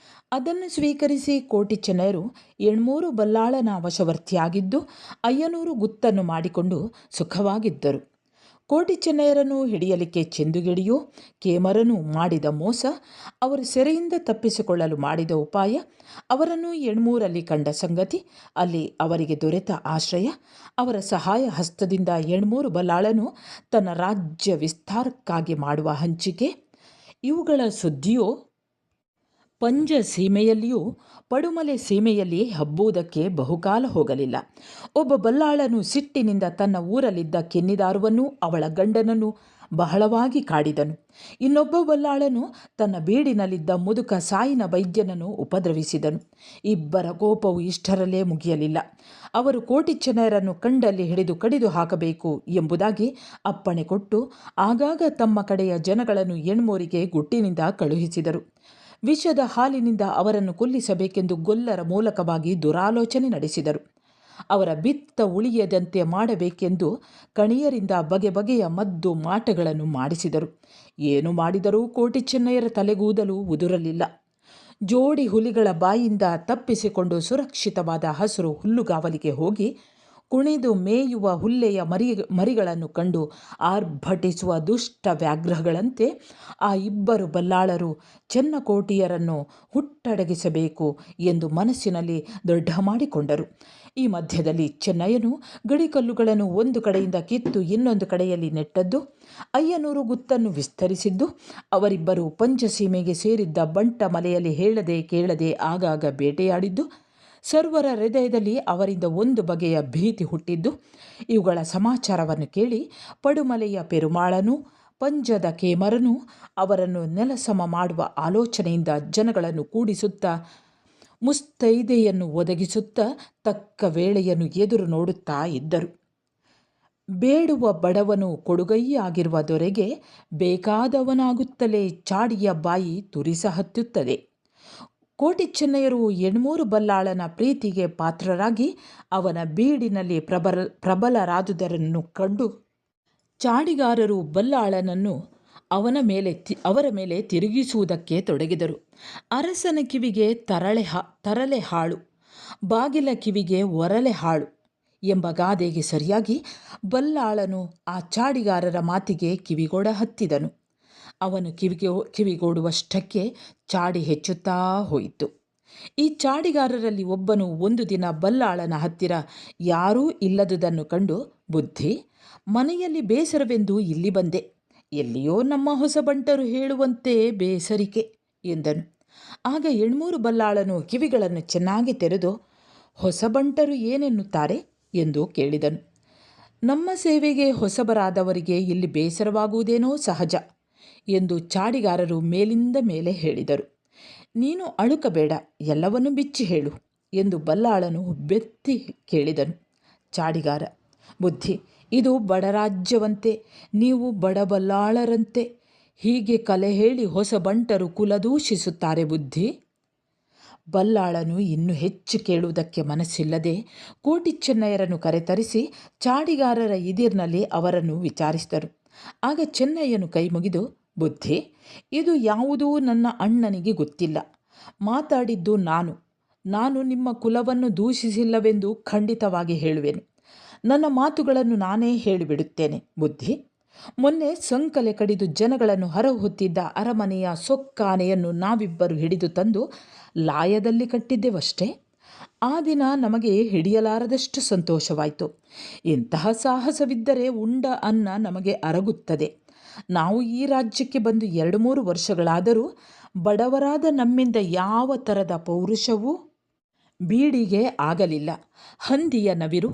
ಅದನ್ನು ಸ್ವೀಕರಿಸಿ ಕೋಟಿ ಚೆನ್ನಯರು 800 ಬಲ್ಲಾಳನ ವಶವರ್ತಿಯಾಗಿದ್ದು 500 ಗುತ್ತನ್ನು ಮಾಡಿಕೊಂಡು ಸುಖವಾಗಿದ್ದರು. ಕೋಟಿ ಚೆನ್ನಯರನ್ನು ಹಿಡಿಯಲಿಕ್ಕೆ ಚೆಂದುಗೆಡಿಯೋ ಕೇಮರನು ಮಾಡಿದ ಮೋಸ, ಅವರು ಸೆರೆಯಿಂದ ತಪ್ಪಿಸಿಕೊಳ್ಳಲು ಮಾಡಿದ ಉಪಾಯ, ಅವರನ್ನು 800ರಲ್ಲಿ ಕಂಡ ಸಂಗತಿ, ಅಲ್ಲಿ ಅವರಿಗೆ ದೊರೆತ ಆಶ್ರಯ, ಅವರ ಸಹಾಯ ಹಸ್ತದಿಂದ 800 ಬಲ್ಲಾಳನು ತನ್ನ ರಾಜ್ಯ ವಿಸ್ತಾರಕ್ಕಾಗಿ ಮಾಡುವ ಹಂಚಿಕೆ, ಇವುಗಳ ಸುದ್ದಿಯೋ ಪಂಜ ಸೀಮೆಯಲ್ಲಿಯೂ ಪಡುಮಲೆ ಸೀಮೆಯಲ್ಲಿ ಹಬ್ಬುವುದಕ್ಕೆ ಬಹುಕಾಲ ಹೋಗಲಿಲ್ಲ. ಒಬ್ಬ ಬಲ್ಲಾಳನು ಸಿಟ್ಟಿನಿಂದ ತನ್ನ ಊರಲ್ಲಿದ್ದ ಕೆನ್ನಿದಾರುವನ್ನು, ಅವಳ ಗಂಡನನ್ನು ಬಹಳವಾಗಿ ಕಾಡಿದನು. ಇನ್ನೊಬ್ಬ ಬಲ್ಲಾಳನು ತನ್ನ ಬೀಡಿನಲ್ಲಿದ್ದ ಮುದುಕ ಸಾಯಿನ ವೈದ್ಯನನ್ನು ಉಪದ್ರವಿಸಿದನು. ಇಬ್ಬರ ಕೋಪವು ಇಷ್ಟರಲ್ಲೇ ಮುಗಿಯಲಿಲ್ಲ. ಅವರು ಕೋಟಿ ಚೆನ್ನಯರನ್ನು ಕಂಡಲ್ಲಿ ಹಿಡಿದು ಕಡಿದು ಹಾಕಬೇಕು ಎಂಬುದಾಗಿ ಅಪ್ಪಣೆ ಕೊಟ್ಟು ಆಗಾಗ ತಮ್ಮ ಕಡೆಯ ಜನಗಳನ್ನು 800ರಿಗೆ ಗುಟ್ಟಿನಿಂದ ಕಳುಹಿಸಿದರು. ವಿಷದ ಹಾಲಿನಿಂದ ಅವರನ್ನು ಕೊಲ್ಲಿಸಬೇಕೆಂದು ಗೊಲ್ಲರ ಮೂಲಕವಾಗಿ ದುರಾಲೋಚನೆ ನಡೆಸಿದರು. ಅವರ ಬಿತ್ತ ಉಳಿಯದಂತೆ ಮಾಡಬೇಕೆಂದು ಕಣಿಯರಿಂದ ಬಗೆ ಬಗೆಯ ಮದ್ದು ಮಾಟಗಳನ್ನು ಮಾಡಿಸಿದರು. ಏನು ಮಾಡಿದರೂ ಕೋಟಿ ಚೆನ್ನಯರ ತಲೆಗೂದಲು ಉದುರಲಿಲ್ಲ. ಜೋಡಿ ಹುಲಿಗಳ ಬಾಯಿಂದ ತಪ್ಪಿಸಿಕೊಂಡು ಸುರಕ್ಷಿತವಾದ ಹಸಿರು ಹುಲ್ಲುಗಾವಲಿಗೆ ಹೋಗಿ ಕುಣಿದು ಮೇಯುವ ಹುಲ್ಲೆಯ ಮರಿಗಳನ್ನು ಕಂಡು ಆರ್ಭಟಿಸುವ ದುಷ್ಟ ವ್ಯಾಘ್ರಗಳಂತೆ ಆ ಇಬ್ಬರು ಬಲ್ಲಾಳರು ಚೆನ್ನಕೋಟಿಯರನ್ನು ಹುಟ್ಟಡಗಿಸಬೇಕು ಎಂದು ಮನಸ್ಸಿನಲ್ಲಿ ದೃಢ ಮಾಡಿಕೊಂಡರು. ಈ ಮಧ್ಯದಲ್ಲಿ ಚೆನ್ನಯ್ಯನು ಗಡಿಕಲ್ಲುಗಳನ್ನು ಒಂದು ಕಡೆಯಿಂದ ಕಿತ್ತು ಇನ್ನೊಂದು ಕಡೆಯಲ್ಲಿ ನೆಟ್ಟದ್ದು, 500 ಗುತ್ತನ್ನು ವಿಸ್ತರಿಸಿದ್ದು, ಅವರಿಬ್ಬರು ಪಂಚಸೀಮೆಗೆ ಸೇರಿದ್ದ ಬಂಟ ಮಲೆಯಲ್ಲಿ ಹೇಳದೆ ಕೇಳದೆ ಆಗಾಗ ಬೇಟೆಯಾಡಿದ್ದು, ಸರ್ವರ ಹೃದಯದಲ್ಲಿ ಅವರಿಂದ ಒಂದು ಬಗೆಯ ಭೀತಿ ಹುಟ್ಟಿದ್ದು, ಇವುಗಳ ಸಮಾಚಾರವನ್ನು ಕೇಳಿ ಪಡುಮಲೆಯ ಪೆರುಮಾಳನು, ಪಂಜದ ಕೇಮರನು ಅವರನ್ನು ನೆಲಸಮ ಮಾಡುವ ಆಲೋಚನೆಯಿಂದ ಜನಗಳನ್ನು ಕೂಡಿಸುತ್ತಾ, ಮುಸ್ತೈದೆಯನ್ನು ಒದಗಿಸುತ್ತಾ, ತಕ್ಕ ವೇಳೆಯನ್ನು ಎದುರು ನೋಡುತ್ತಾ ಇದ್ದರು. ಬೇಡುವ ಬಡವನು ಕೊಡುಗೈಯಾಗಿರುವ ದೊರೆಗೆ ಬೇಕಾದವನಾಗುತ್ತಲೇ ಚಾಡಿಯ ಬಾಯಿ ತುರಿಸ ಹತ್ತುತ್ತದೆ. ಕೋಟಿ ಚೆನ್ನಯರು 800 ಬಲ್ಲಾಳನ ಪ್ರೀತಿಗೆ ಪಾತ್ರರಾಗಿ ಅವನ ಬೀಡಿನಲ್ಲಿ ಪ್ರಬಲರಾದುದನ್ನು ಕಂಡು ಚಾಡಿಗಾರರು ಬಲ್ಲಾಳನನ್ನು ಅವರ ಮೇಲೆ ತಿರುಗಿಸುವುದಕ್ಕೆ ತೊಡಗಿದರು. ಅರಸನ ಕಿವಿಗೆ ತರಲೆ ಹಾಳು, ಬಾಗಿಲ ಕಿವಿಗೆ ಒರಲೆ ಹಾಳು ಎಂಬ ಗಾದೆಗೆ ಸರಿಯಾಗಿ ಬಲ್ಲಾಳನು ಆ ಚಾಡಿಗಾರರ ಮಾತಿಗೆ ಕಿವಿಗೊಡ ಹತ್ತಿದನು. ಅವನು ಕಿವಿಗೊಡುವಷ್ಟಕ್ಕೆ ಚಾಡಿ ಹೆಚ್ಚುತ್ತಾ ಹೋಯಿತು. ಈ ಚಾಡಿಗಾರರಲ್ಲಿ ಒಬ್ಬನು ಒಂದು ದಿನ ಬಲ್ಲಾಳನ ಹತ್ತಿರ ಯಾರೂ ಇಲ್ಲದುದನ್ನು ಕಂಡು, ಬುದ್ಧಿ, ಮನೆಯಲ್ಲಿ ಬೇಸರವೆಂದು ಇಲ್ಲಿ ಬಂದೆ. ಎಲ್ಲಿಯೋ ನಮ್ಮ ಹೊಸ ಬಂಟರು ಹೇಳುವಂತೆ ಬೇಸರಿಕೆ ಎಂದನು. ಆಗ 800 ಬಲ್ಲಾಳನು ಕಿವಿಗಳನ್ನು ಚೆನ್ನಾಗಿ ತೆರೆದು, ಹೊಸಬಂಟರು ಏನೆನ್ನುತ್ತಾರೆ ಎಂದು ಕೇಳಿದನು. ನಮ್ಮ ಸೇವೆಗೆ ಹೊಸಬರಾದವರಿಗೆ ಇಲ್ಲಿ ಬೇಸರವಾಗುವುದೇನೋ ಸಹಜ ಎಂದು ಚಾಡಿಗಾರರು ಮೇಲಿಂದ ಮೇಲೆ ಹೇಳಿದರು. ನೀನು ಅಳುಕಬೇಡ, ಎಲ್ಲವನ್ನೂ ಬಿಚ್ಚಿ ಹೇಳು ಎಂದು ಬಲ್ಲಾಳನು ಹುಬ್ಬೆತ್ತಿ ಕೇಳಿದನು. ಚಾಡಿಗಾರ, ಬುದ್ಧಿ, ಇದು ಬಡರಾಜ್ಯವಂತೆ, ನೀವು ಬಡಬಲ್ಲಾಳರಂತೆ. ಹೀಗೆ ಕಲೆ ಹೇಳಿ ಹೊಸಬಂಟರು ಕುಲದೂಷಿಸುತ್ತಾರೆ ಬುದ್ಧಿ. ಬಲ್ಲಾಳನು ಇನ್ನೂ ಹೆಚ್ಚು ಕೇಳುವುದಕ್ಕೆ ಮನಸ್ಸಿಲ್ಲದೆ ಕೋಟಿ ಚೆನ್ನಯ್ಯರನ್ನು ಕರೆತರಿಸಿ ಚಾಡಿಗಾರರ ಇದಿರಿನಲ್ಲಿ ಅವರನ್ನು ವಿಚಾರಿಸಿದರು. ಆಗ ಚೆನ್ನಯ್ಯನು ಕೈಮುಗಿದು, ಬುದ್ಧಿ, ಇದು ಯಾವುದೂ ನನ್ನ ಅಣ್ಣನಿಗೆ ಗೊತ್ತಿಲ್ಲ. ಮಾತಾಡಿದ್ದು ನಾನು ನಿಮ್ಮ ಕುಲವನ್ನು ದೂಷಿಸಿಲ್ಲವೆಂದು ಖಂಡಿತವಾಗಿ ಹೇಳುವೆನು. ನನ್ನ ಮಾತುಗಳನ್ನು ನಾನೇ ಹೇಳಿಬಿಡುತ್ತೇನೆ ಬುದ್ಧಿ. ಮೊನ್ನೆ ಸಂಕಲೆ ಕಡಿದು ಜನಗಳನ್ನು ಹೊರಹೊತ್ತಿದ್ದ ಅರಮನೆಯ ಸೊಕ್ಕಾನೆಯನ್ನು ನಾವಿಬ್ಬರು ಹಿಡಿದು ತಂದು ಲಾಯದಲ್ಲಿ ಕಟ್ಟಿದ್ದೆವಷ್ಟೇ. ಆ ದಿನ ನಮಗೆ ಹಿಡಿಯಲಾರದಷ್ಟು ಸಂತೋಷವಾಯಿತು. ಇಂತಹ ಸಾಹಸವಿದ್ದರೆ ಉಂಡ ಅನ್ನ ನಮಗೆ ಅರಗುತ್ತದೆ. ನಾವು ಈ ರಾಜ್ಯಕ್ಕೆ ಬಂದು 2-3 ವರ್ಷಗಳಾದರೂ ಬಡವರಾದ ನಮ್ಮಿಂದ ಯಾವ ಥರದ ಪೌರುಷವೂ ಬೀಡಿಗೆ ಆಗಲಿಲ್ಲ. ಹಂದಿಯ ನವಿರು,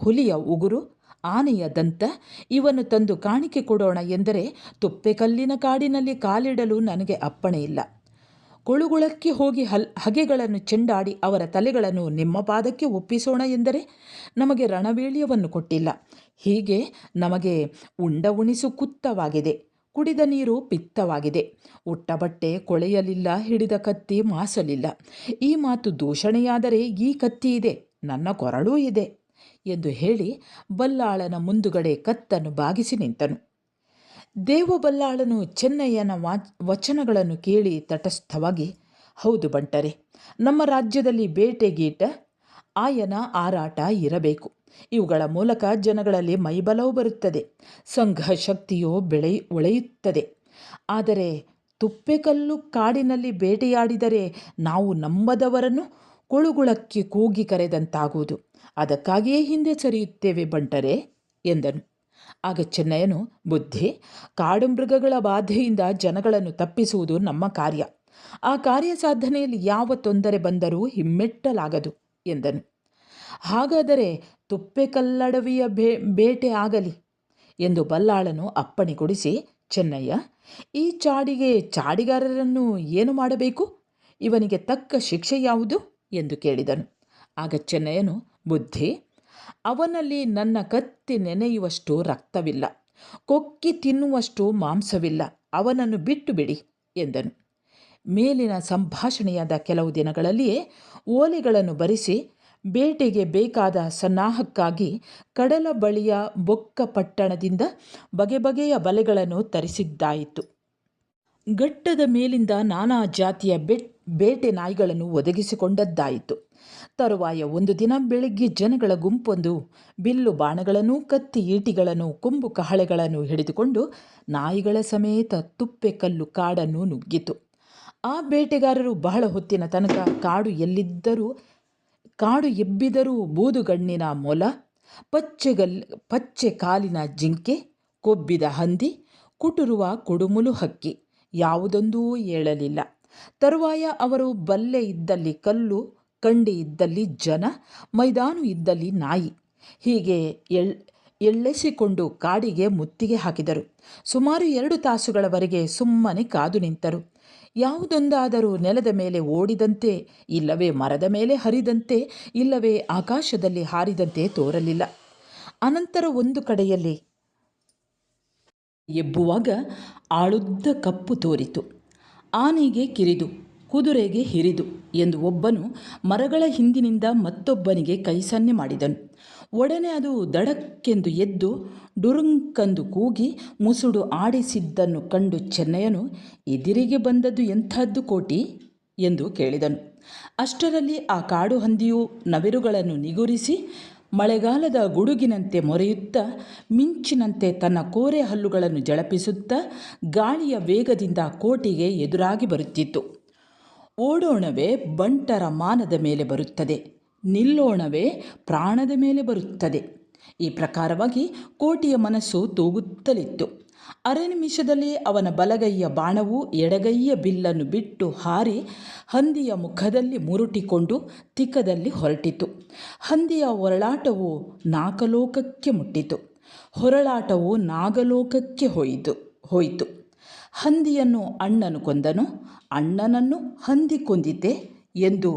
ಹುಲಿಯ ಉಗುರು, ಆನೆಯ ದಂತ ಇವನ್ನು ತಂದು ಕಾಣಿಕೆ ಕೊಡೋಣ ಎಂದರೆ ತುಪ್ಪೆಕಲ್ಲಿನ ಕಾಡಿನಲ್ಲಿ ಕಾಲಿಡಲು ನನಗೆ ಅಪ್ಪಣೆ ಇಲ್ಲ. ಕೊಳುಗುಳಕ್ಕೆ ಹೋಗಿ ಹಗೆಗಳನ್ನು ಚೆಂಡಾಡಿ ಅವರ ತಲೆಗಳನ್ನು ನಿಮ್ಮ ಪಾದಕ್ಕೆ ಒಪ್ಪಿಸೋಣ ಎಂದರೆ ನಮಗೆ ರಣವೀಳ್ಯವನ್ನು ಕೊಟ್ಟಿಲ್ಲ. ಹೀಗೆ ನಮಗೆ ಉಂಡ ಉಣಿಸು ಕುತ್ತವಾಗಿದೆ, ಕುಡಿದ ನೀರು ಪಿತ್ತವಾಗಿದೆ. ಉಟ್ಟ ಬಟ್ಟೆ ಕೊಳೆಯಲಿಲ್ಲ, ಹಿಡಿದ ಕತ್ತಿ ಮಾಸಲಿಲ್ಲ. ಈ ಮಾತು ದೂಷಣೆಯಾದರೆ ಈ ಕತ್ತಿ ಇದೆ, ನನ್ನ ಕೊರಳೂ ಇದೆ ಎಂದು ಹೇಳಿ ಬಲ್ಲಾಳನ ಮುಂದುಗಡೆ ಕತ್ತನ್ನು ಬಾಗಿಸಿ ನಿಂತನು. ದೇವಬಲ್ಲಾಳನು ಚೆನ್ನಯ್ಯನ ವಚನಗಳನ್ನು ಕೇಳಿ ತಟಸ್ಥವಾಗಿ, ಹೌದು ಬಂಟರೆ, ನಮ್ಮ ರಾಜ್ಯದಲ್ಲಿ ಬೇಟೆ ಗೀಟ, ಆಯನ ಆರಾಟ ಇರಬೇಕು. ಇವುಗಳ ಮೂಲಕ ಜನಗಳಲ್ಲಿ ಮೈಬಲವು ಬರುತ್ತದೆ, ಸಂಘ ಶಕ್ತಿಯೋ ಒಳೆಯುತ್ತದೆ. ಆದರೆ ತುಪ್ಪೆಕಲ್ಲು ಕಾಡಿನಲ್ಲಿ ಬೇಟೆಯಾಡಿದರೆ ನಾವು ನಂಬದವರನ್ನು ಕೊಳುಗುಳಕ್ಕೆ ಕೂಗಿ ಕರೆದಂತಾಗುವುದು. ಅದಕ್ಕಾಗಿಯೇ ಹಿಂದೆ ಸರಿಯುತ್ತೇವೆ ಬಂಟರೆ ಎಂದನು. ಆಗ ಚೆನ್ನಯ್ಯನು, ಬುದ್ಧಿ, ಕಾಡು ಮೃಗಗಳ ಬಾಧೆಯಿಂದ ಜನಗಳನ್ನು ತಪ್ಪಿಸುವುದು ನಮ್ಮ ಕಾರ್ಯ. ಆ ಕಾರ್ಯ ಸಾಧನೆಯಲ್ಲಿ ಯಾವ ತೊಂದರೆ ಬಂದರೂ ಹಿಮ್ಮೆಟ್ಟಲಾಗದು ಎಂದನು. ಹಾಗಾದರೆ ತುಪ್ಪೆಕಲ್ಲಡವಿಯ ಬೇಟೆ ಆಗಲಿ ಎಂದು ಬಲ್ಲಾಳನು ಅಪ್ಪಣೆ ಕೊಡಿಸಿ, ಚೆನ್ನಯ್ಯ, ಈ ಚಾಡಿಗಾರರನ್ನು ಏನು ಮಾಡಬೇಕು? ಇವನಿಗೆ ತಕ್ಕ ಶಿಕ್ಷೆ ಯಾವುದು ಎಂದು ಕೇಳಿದನು. ಆಗ ಚೆನ್ನಯ್ಯನು, ಬುದ್ಧಿ, ಅವನಲ್ಲಿ ನನ್ನ ಕತ್ತಿ ನೆನೆಯುವಷ್ಟು ರಕ್ತವಿಲ್ಲ, ಕೊಕ್ಕಿ ತಿನ್ನುವಷ್ಟು ಮಾಂಸವಿಲ್ಲ. ಅವನನ್ನು ಬಿಟ್ಟು ಬಿಡಿ ಎಂದನು. ಮೇಲಿನ ಸಂಭಾಷಣೆಯಾದ ಕೆಲವು ದಿನಗಳಲ್ಲಿಯೇ ಓಲೆಗಳನ್ನು ಬರೆಸಿ ಬೇಟೆಗೆ ಬೇಕಾದ ಸನ್ನಾಹಕ್ಕಾಗಿ ಕಡಲ ಬಳಿಯ ಬೊಕ್ಕಪಟ್ಟಣದಿಂದ ಬಗೆ ಬಗೆಯ ಬಲೆಗಳನ್ನು ತರಿಸಿದ್ದಾಯಿತು. ಘಟ್ಟದ ಮೇಲಿಂದ ನಾನಾ ಜಾತಿಯ ಬೇಟೆ ನಾಯಿಗಳನ್ನು ಒದಗಿಸಿಕೊಂಡದ್ದಾಯಿತು. ತರುವಾಯ ಒಂದು ದಿನ ಬೆಳಿಗ್ಗೆ ಜನಗಳ ಗುಂಪೊಂದು ಬಿಲ್ಲು ಬಾಣಗಳನ್ನು, ಕತ್ತಿ ಈಟಿಗಳನ್ನು, ಕೊಂಬು ಕಹಳೆಗಳನ್ನು ಹಿಡಿದುಕೊಂಡು ನಾಯಿಗಳ ಸಮೇತ ತುಪ್ಪೆಕಲ್ಲು ಕಾಡನ್ನು ನುಗ್ಗಿತು. ಆ ಬೇಟೆಗಾರರು ಬಹಳ ಹೊತ್ತಿನ ತನಕ ಕಾಡು ಎಬ್ಬಿದರೂ ಬೂದುಗಣ್ಣಿನ ಮೊಲ, ಪಚ್ಚೆ ಕಾಲಿನ ಜಿಂಕೆ, ಕೊಬ್ಬಿದ ಹಂದಿ, ಕುಟುರುವ ಕುಡುಮುಲು ಹಕ್ಕಿ ಯಾವುದೊಂದೂ ಏಳಲಿಲ್ಲ. ತರುವಾಯ ಅವರು ಬಲ್ಲೆ ಇದ್ದಲ್ಲಿ ಕಲ್ಲು, ಕಂಡಿ ಇದ್ದಲ್ಲಿ ಜನ, ಮೈದಾನು ಇದ್ದಲ್ಲಿ ನಾಯಿ, ಹೀಗೆ ಎಳ್ಳೆಸಿಕೊಂಡು ಕಾಡಿಗೆ ಮುತ್ತಿಗೆ ಹಾಕಿದರು. ಸುಮಾರು 2 ತಾಸುಗಳವರೆಗೆ ಸುಮ್ಮನೆ ಕಾದು ನಿಂತರು. ಯಾವುದೊಂದಾದರೂ ನೆಲದ ಮೇಲೆ ಓಡಿದಂತೆ, ಇಲ್ಲವೇ ಮರದ ಮೇಲೆ ಹರಿದಂತೆ, ಇಲ್ಲವೇ ಆಕಾಶದಲ್ಲಿ ಹಾರಿದಂತೆ ತೋರಲಿಲ್ಲ. ಅನಂತರ ಒಂದು ಕಡೆಯಲ್ಲಿ ಎಬ್ಬುವಾಗ ಆಳುದ್ದ ಕಪ್ಪು ತೋರಿತು. ಆನೆಗೆ ಕಿರಿದು, ಕುದುರೆಗೆ ಹಿರಿದು ಎಂದು ಒಬ್ಬನು ಮರಗಳ ಹಿಂದಿನಿಂದ ಮತ್ತೊಬ್ಬನಿಗೆ ಕೈ ಸನ್ನೆ ಮಾಡಿದನು. ಒಡನೆ ಅದು ದಡಕ್ಕೆಂದು ಎದ್ದು ಡುರುಂಕಂದು ಕೂಗಿ ಮುಸುಡು ಆಡಿಸಿದ್ದನ್ನು ಕಂಡು ಚೆನ್ನಯ್ಯನು, ಎದಿರಿಗೆ ಬಂದದ್ದು ಎಂಥದ್ದು ಕೋಟಿ ಎಂದು ಕೇಳಿದನು. ಅಷ್ಟರಲ್ಲಿ ಆ ಕಾಡು ಹಂದಿಯು ನವಿರುಗಳನ್ನು ನಿಗುರಿಸಿ ಮಳೆಗಾಲದ ಗುಡುಗಿನಂತೆ ಮೊರೆಯುತ್ತಾ, ಮಿಂಚಿನಂತೆ ತನ್ನ ಕೋರೆ ಹಲ್ಲುಗಳನ್ನು ಜಳಪಿಸುತ್ತಾ ಗಾಳಿಯ ವೇಗದಿಂದ ಕೋಟಿಗೆ ಎದುರಾಗಿ ಬರುತ್ತಿತ್ತು. ಓಡೋಣವೇ ಬಂಟರ ಮಾನದ ಮೇಲೆ ಬರುತ್ತದೆ, ನಿಲ್ಲೋಣವೇ ಪ್ರಾಣದ ಮೇಲೆ ಬರುತ್ತದೆ. ಈ ಪ್ರಕಾರವಾಗಿ ಕೋಟಿಯ ಮನಸ್ಸು ತೂಗುತ್ತಲಿತ್ತು. ಅರೆ ನಿಮಿಷದಲ್ಲಿ ಅವನ ಬಲಗೈಯ ಬಾಣವು ಎಡಗೈಯ ಬಿಲ್ಲನ್ನು ಬಿಟ್ಟು ಹಾರಿ ಹಂದಿಯ ಮುಖದಲ್ಲಿ ಮುರುಟಿಕೊಂಡು ತಿಕ್ಕದಲ್ಲಿ ಹೊರಟಿತು. ಹಂದಿಯ ಹೊರಳಾಟವು ನಾಗಲೋಕಕ್ಕೆ ಮುಟ್ಟಿತು. ಹೊರಳಾಟವು ನಾಗಲೋಕಕ್ಕೆ ಹೋಯಿತು. ಹಂದಿಯನ್ನು ಅಣ್ಣನು ಕೊಂದನು, ಅಣ್ಣನನ್ನು ಹಂದಿ ಕೊಂದಿತೆ ಎಂದು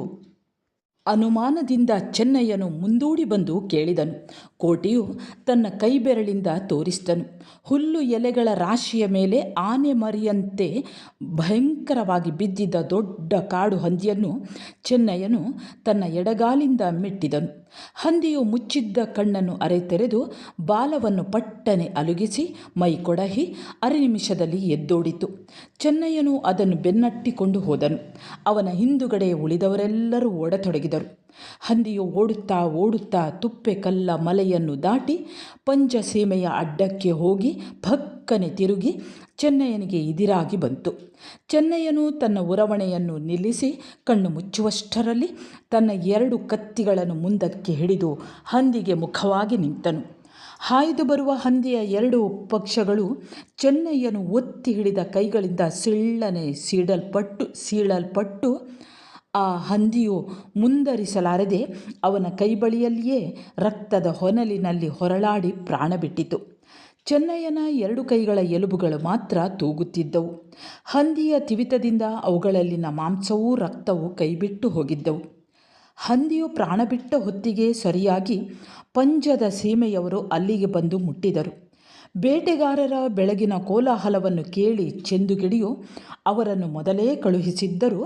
ಅನುಮಾನದಿಂದ ಚೆನ್ನಯ್ಯನು ಮುಂದೂಡಿ ಬಂದು ಕೇಳಿದನು. ಕೋಟಿಯು ತನ್ನ ಕೈಬೆರಳಿಂದ ತೋರಿಸಿದನು. ಹುಲ್ಲು ಎಲೆಗಳ ರಾಶಿಯ ಮೇಲೆ ಆನೆ ಮರಿಯಂತೆ ಭಯಂಕರವಾಗಿ ಬಿದ್ದಿದ್ದ ದೊಡ್ಡ ಕಾಡು ಹಂದಿಯನ್ನು ಚೆನ್ನಯ್ಯನು ತನ್ನ ಎಡಗಾಲಿಂದ ಮೆಟ್ಟಿದನು. ಹಂದಿಯು ಮುಚ್ಚಿದ್ದ ಕಣ್ಣನ್ನು ಅರೆತೆರೆದು ಬಾಲವನ್ನು ಪಟ್ಟನೆ ಅಲುಗಿಸಿ ಮೈ ಕೊಡಹಿ ಅರೆ ನಿಮಿಷದಲ್ಲಿ ಎದ್ದೋಡಿತು. ಚೆನ್ನಯ್ಯನು ಅದನ್ನು ಬೆನ್ನಟ್ಟಿಕೊಂಡು ಹೋದನು. ಅವನ ಹಿಂದುಗಡೆ ಉಳಿದವರೆಲ್ಲರೂ ಓಡತೊಡಗಿದರು. ಹಂದಿಯು ಓಡುತ್ತಾ ಓಡುತ್ತಾ ತುಪ್ಪೆಕಲ್ಲ ಮಲೆಯನ್ನು ದಾಟಿ ಪಂಜಸೀಮೆಯ ಅಡ್ಡಕ್ಕೆ ಹೋಗಿ ಭಕ್ಕನೆ ತಿರುಗಿ ಚೆನ್ನಯ್ಯನಿಗೆ ಎದುರಾಗಿ ಬಂತು. ಚೆನ್ನಯ್ಯನು ತನ್ನ ಉರವಣೆಯನ್ನು ನಿಲ್ಲಿಸಿ ಕಣ್ಣು ಮುಚ್ಚುವಷ್ಟರಲ್ಲಿ ತನ್ನ 2 ಕತ್ತಿಗಳನ್ನು ಮುಂದಕ್ಕೆ ಹಿಡಿದು ಹಂದಿಗೆ ಮುಖವಾಗಿ ನಿಂತನು. ಹಾಯ್ದು ಬರುವ ಹಂದಿಯ 2 ಪಕ್ಷಗಳು ಚೆನ್ನಯ್ಯನು ಒತ್ತಿ ಹಿಡಿದ ಕೈಗಳಿಂದ ಸಿಳ್ಳನೆ ಸೀಳಲ್ಪಟ್ಟು ಆ ಹಂದಿಯು ಮುಂದರಿಸಲಾರದೆ ಅವನ ಕೈಬಳಿಯಲ್ಲಿಯೇ ರಕ್ತದ ಹೊನಲಿನಲ್ಲಿ ಹೊರಳಾಡಿ ಪ್ರಾಣ ಬಿಟ್ಟಿತು. ಚೆನ್ನಯ್ಯನ 2 ಕೈಗಳ ಎಲುಬುಗಳು ಮಾತ್ರ ತೂಗುತ್ತಿದ್ದವು. ಹಂದಿಯ ತಿವಿತದಿಂದ ಅವುಗಳಲ್ಲಿನ ಮಾಂಸವೂ ರಕ್ತವೂ ಕೈಬಿಟ್ಟು ಹೋಗಿದ್ದವು. ಹಂದಿಯು ಪ್ರಾಣ ಬಿಟ್ಟ ಹೊತ್ತಿಗೆ ಸರಿಯಾಗಿ ಪಂಜದ ಸೀಮೆಯವರು ಅಲ್ಲಿಗೆ ಬಂದು ಮುಟ್ಟಿದರು. ಬೇಟೆಗಾರರ ಬೆಳಗಿನ ಕೋಲಾಹಲವನ್ನು ಕೇಳಿ ಚೆಂದುಗಿಡಿಯು ಅವರನ್ನು ಮೊದಲೇ ಕಳುಹಿಸಿದ್ದರೂ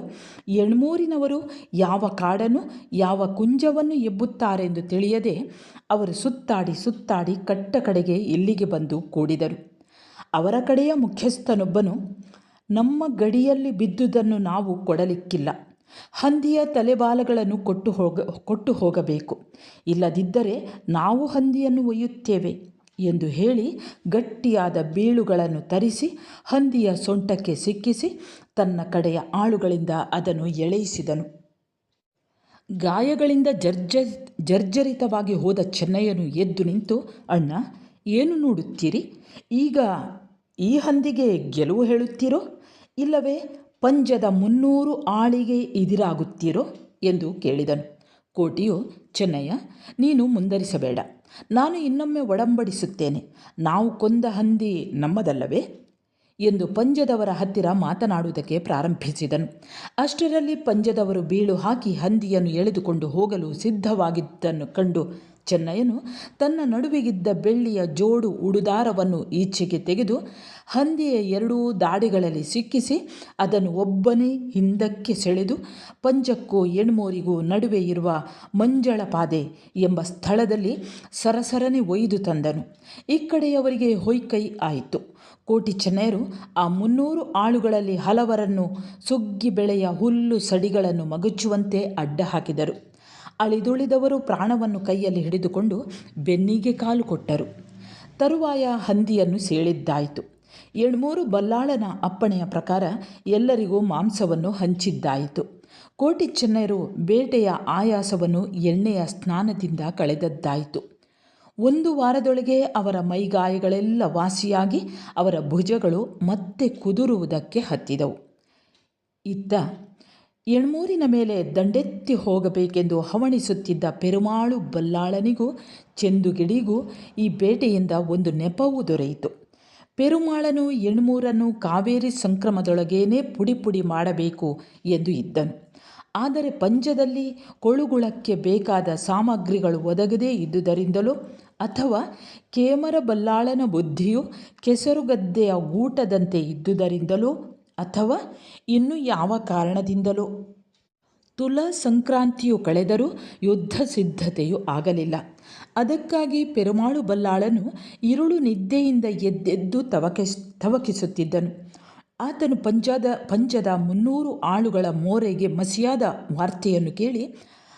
ಎಣ್ಮೂರಿನವರು ಯಾವ ಕಾಡನ್ನು ಯಾವ ಕುಂಜವನ್ನು ಎಬ್ಬುತ್ತಾರೆಂದು ತಿಳಿಯದೆ ಅವರು ಸುತ್ತಾಡಿ ಕಟ್ಟ ಕಡೆಗೆ ಇಲ್ಲಿಗೆ ಬಂದು ಕೂಡಿದರು. ಅವರ ಕಡೆಯ ಮುಖ್ಯಸ್ಥನೊಬ್ಬನು, ನಮ್ಮ ಗಡಿಯಲ್ಲಿ ಬಿದ್ದುದನ್ನು ನಾವು ಕೊಡಲಿಕ್ಕಿಲ್ಲ. ಹಂದಿಯ ತಲೆಬಾಲಗಳನ್ನು ಕೊಟ್ಟು ಹೋಗಬೇಕು, ಇಲ್ಲದಿದ್ದರೆ ನಾವು ಹಂದಿಯನ್ನು ಒಯ್ಯುತ್ತೇವೆ ಎಂದು ಹೇಳಿ ಗಟ್ಟಿಯಾದ ಬೀಳುಗಳನ್ನು ತರಿಸಿ ಹಂದಿಯ ಸೊಂಟಕ್ಕೆ ಸಿಕ್ಕಿಸಿ ತನ್ನ ಕಡೆಯ ಆಳುಗಳಿಂದ ಅದನ್ನು ಎಳೆಯಿಸಿದನು. ಗಾಯಗಳಿಂದ ಜರ್ಜರಿತವಾಗಿ ಹೋದ ಚೆನ್ನಯ್ಯನು ಎದ್ದು ನಿಂತು, ಅಣ್ಣ, ಏನು ನೋಡುತ್ತೀರಿ? ಈಗ ಈ ಹಂದಿಗೆ ಗೆಲುವು ಹೇಳುತ್ತೀರೋ ಇಲ್ಲವೇ ಪಂಜದ 300 ಆಳಿಗೆ ಎದುರಾಗುತ್ತೀರೋ ಎಂದು ಕೇಳಿದನು. ಕೋಟಿಯು, ಚೆನ್ನಯ್ಯ, ನೀನು ಮುಂದರಿಸಬೇಡ, ನಾನು ಇನ್ನೊಮ್ಮೆ ಒಡಂಬಡಿಸುತ್ತೇನೆ. ನಾವು ಕೊಂದ ಹಂದಿ ನಮ್ಮದಲ್ಲವೇ ಎಂದು ಪಂಜದವರ ಹತ್ತಿರ ಮಾತನಾಡುವುದಕ್ಕೆ ಪ್ರಾರಂಭಿಸಿದನು. ಅಷ್ಟರಲ್ಲಿ ಪಂಜದವರು ಬೀಳು ಹಾಕಿ ಹಂದಿಯನ್ನು ಎಳೆದುಕೊಂಡು ಹೋಗಲು ಸಿದ್ಧವಾಗಿದ್ದನ್ನು ಕಂಡು ಚೆನ್ನಯ್ಯನು ತನ್ನ ನಡುವಿಗಿದ್ದ ಬೆಳ್ಳಿಯ ಜೋಡು ಉಡುದಾರವನ್ನು ಈಚೆಗೆ ತೆಗೆದು ಹಂದಿಯ 2 ದಾಡೆಗಳಲ್ಲಿ ಸಿಕ್ಕಿಸಿ ಅದನ್ನು ಒಬ್ಬನೇ ಹಿಂದಕ್ಕೆ ಸೆಳೆದು ಪಂಜಕ್ಕೂ ಎಣ್ಮೂರಿಗೂ ನಡುವೆ ಇರುವ ಮಂಜಳಪಾದೆ ಎಂಬ ಸ್ಥಳದಲ್ಲಿ ಸರಸರನೆ ಒಯ್ದು ತಂದನು. ಈ ಕಡೆಯವರಿಗೆ ಹೊಯ್ಕೈ ಆಯಿತು. ಕೋಟಿ ಚೆನ್ನಯ್ಯರು ಆ 300 ಆಳುಗಳಲ್ಲಿ ಹಲವರನ್ನು ಸುಗ್ಗಿ ಬೆಳೆಯ ಹುಲ್ಲು ಸಡಿಗಳನ್ನು ಮಗುಚುವಂತೆ ಅಡ್ಡ ಹಾಕಿದರು. ಅಳಿದುಳಿದವರು ಪ್ರಾಣವನ್ನು ಕೈಯಲ್ಲಿ ಹಿಡಿದುಕೊಂಡು ಬೆನ್ನಿಗೆ ಕಾಲು ಕೊಟ್ಟರು. ತರುವಾಯ ಹಂದಿಯನ್ನು ಸೆಳೆದಿದ್ದಾಯಿತು. ಎಣ್ಮೂರು ಬಲ್ಲಾಳನ ಅಪ್ಪಣೆಯ ಪ್ರಕಾರ ಎಲ್ಲರಿಗೂ ಮಾಂಸವನ್ನು ಹಂಚಿದ್ದಾಯಿತು. ಕೋಟಿ ಚೆನ್ನಯ್ಯರು ಬೇಟೆಯ ಆಯಾಸವನ್ನು ಎಣ್ಣೆಯ ಸ್ನಾನದಿಂದ ಕಳೆದದ್ದಾಯಿತು. 1 ವಾರದೊಳಗೆ ಅವರ ಮೈಗಾಯಗಳೆಲ್ಲ ವಾಸಿಯಾಗಿ ಅವರ ಭುಜಗಳು ಮತ್ತೆ ಕುದುರುವುದಕ್ಕೆ ಹತ್ತಿದವು. ಇತ್ತ ಎಣ್ಮೂರಿನ ಮೇಲೆ ದಂಡೆತ್ತಿ ಹೋಗಬೇಕೆಂದು ಹವಣಿಸುತ್ತಿದ್ದ ಪೆರುಮಾಳು ಬಲ್ಲಾಳನಿಗೂ ಚೆಂದುಗಿಡಿಗೂ ಈ ಬೇಟೆಯಿಂದ ಒಂದು ನೆಪವೂ ದೊರೆಯಿತು. ಪೆರುಮಾಳನು ಎಣ್ಮೂರನ್ನು ಕಾವೇರಿ ಸಂಕ್ರಮದೊಳಗೇನೆ ಪುಡಿ ಮಾಡಬೇಕು ಎಂದು ಇದ್ದನು. ಆದರೆ ಪಂಜದಲ್ಲಿ ಕೊಳುಗುಳಕ್ಕೆ ಬೇಕಾದ ಸಾಮಗ್ರಿಗಳು ಒದಗದೇ ಇದ್ದುದರಿಂದಲೋ ಅಥವಾ ಕೇಮರ ಬಲ್ಲಾಳನ ಬುದ್ಧಿಯು ಕೆಸರುಗದ್ದೆಯ ಗೂಟದಂತೆ ಇದ್ದುದರಿಂದಲೋ ಅಥವಾ ಇನ್ನು ಯಾವ ಕಾರಣದಿಂದಲೋ ತುಲಾ ಸಂಕ್ರಾಂತಿಯು ಕಳೆದರೂ ಯುದ್ಧ ಸಿದ್ಧತೆಯು ಆಗಲಿಲ್ಲ. ಅದಕ್ಕಾಗಿ ಪೆರುಮಾಳು ಬಲ್ಲಾಳನು ಇರುಳು ನಿದ್ದೆಯಿಂದ ಎದ್ದೆದ್ದು ತವಕಿಸುತ್ತಿದ್ದನು. ಆತನು ಪಂಜದ 300 ಆಳುಗಳ ಮೋರೆಗೆ ಮಸಿಯಾದ ವಾರ್ತೆಯನ್ನು ಕೇಳಿ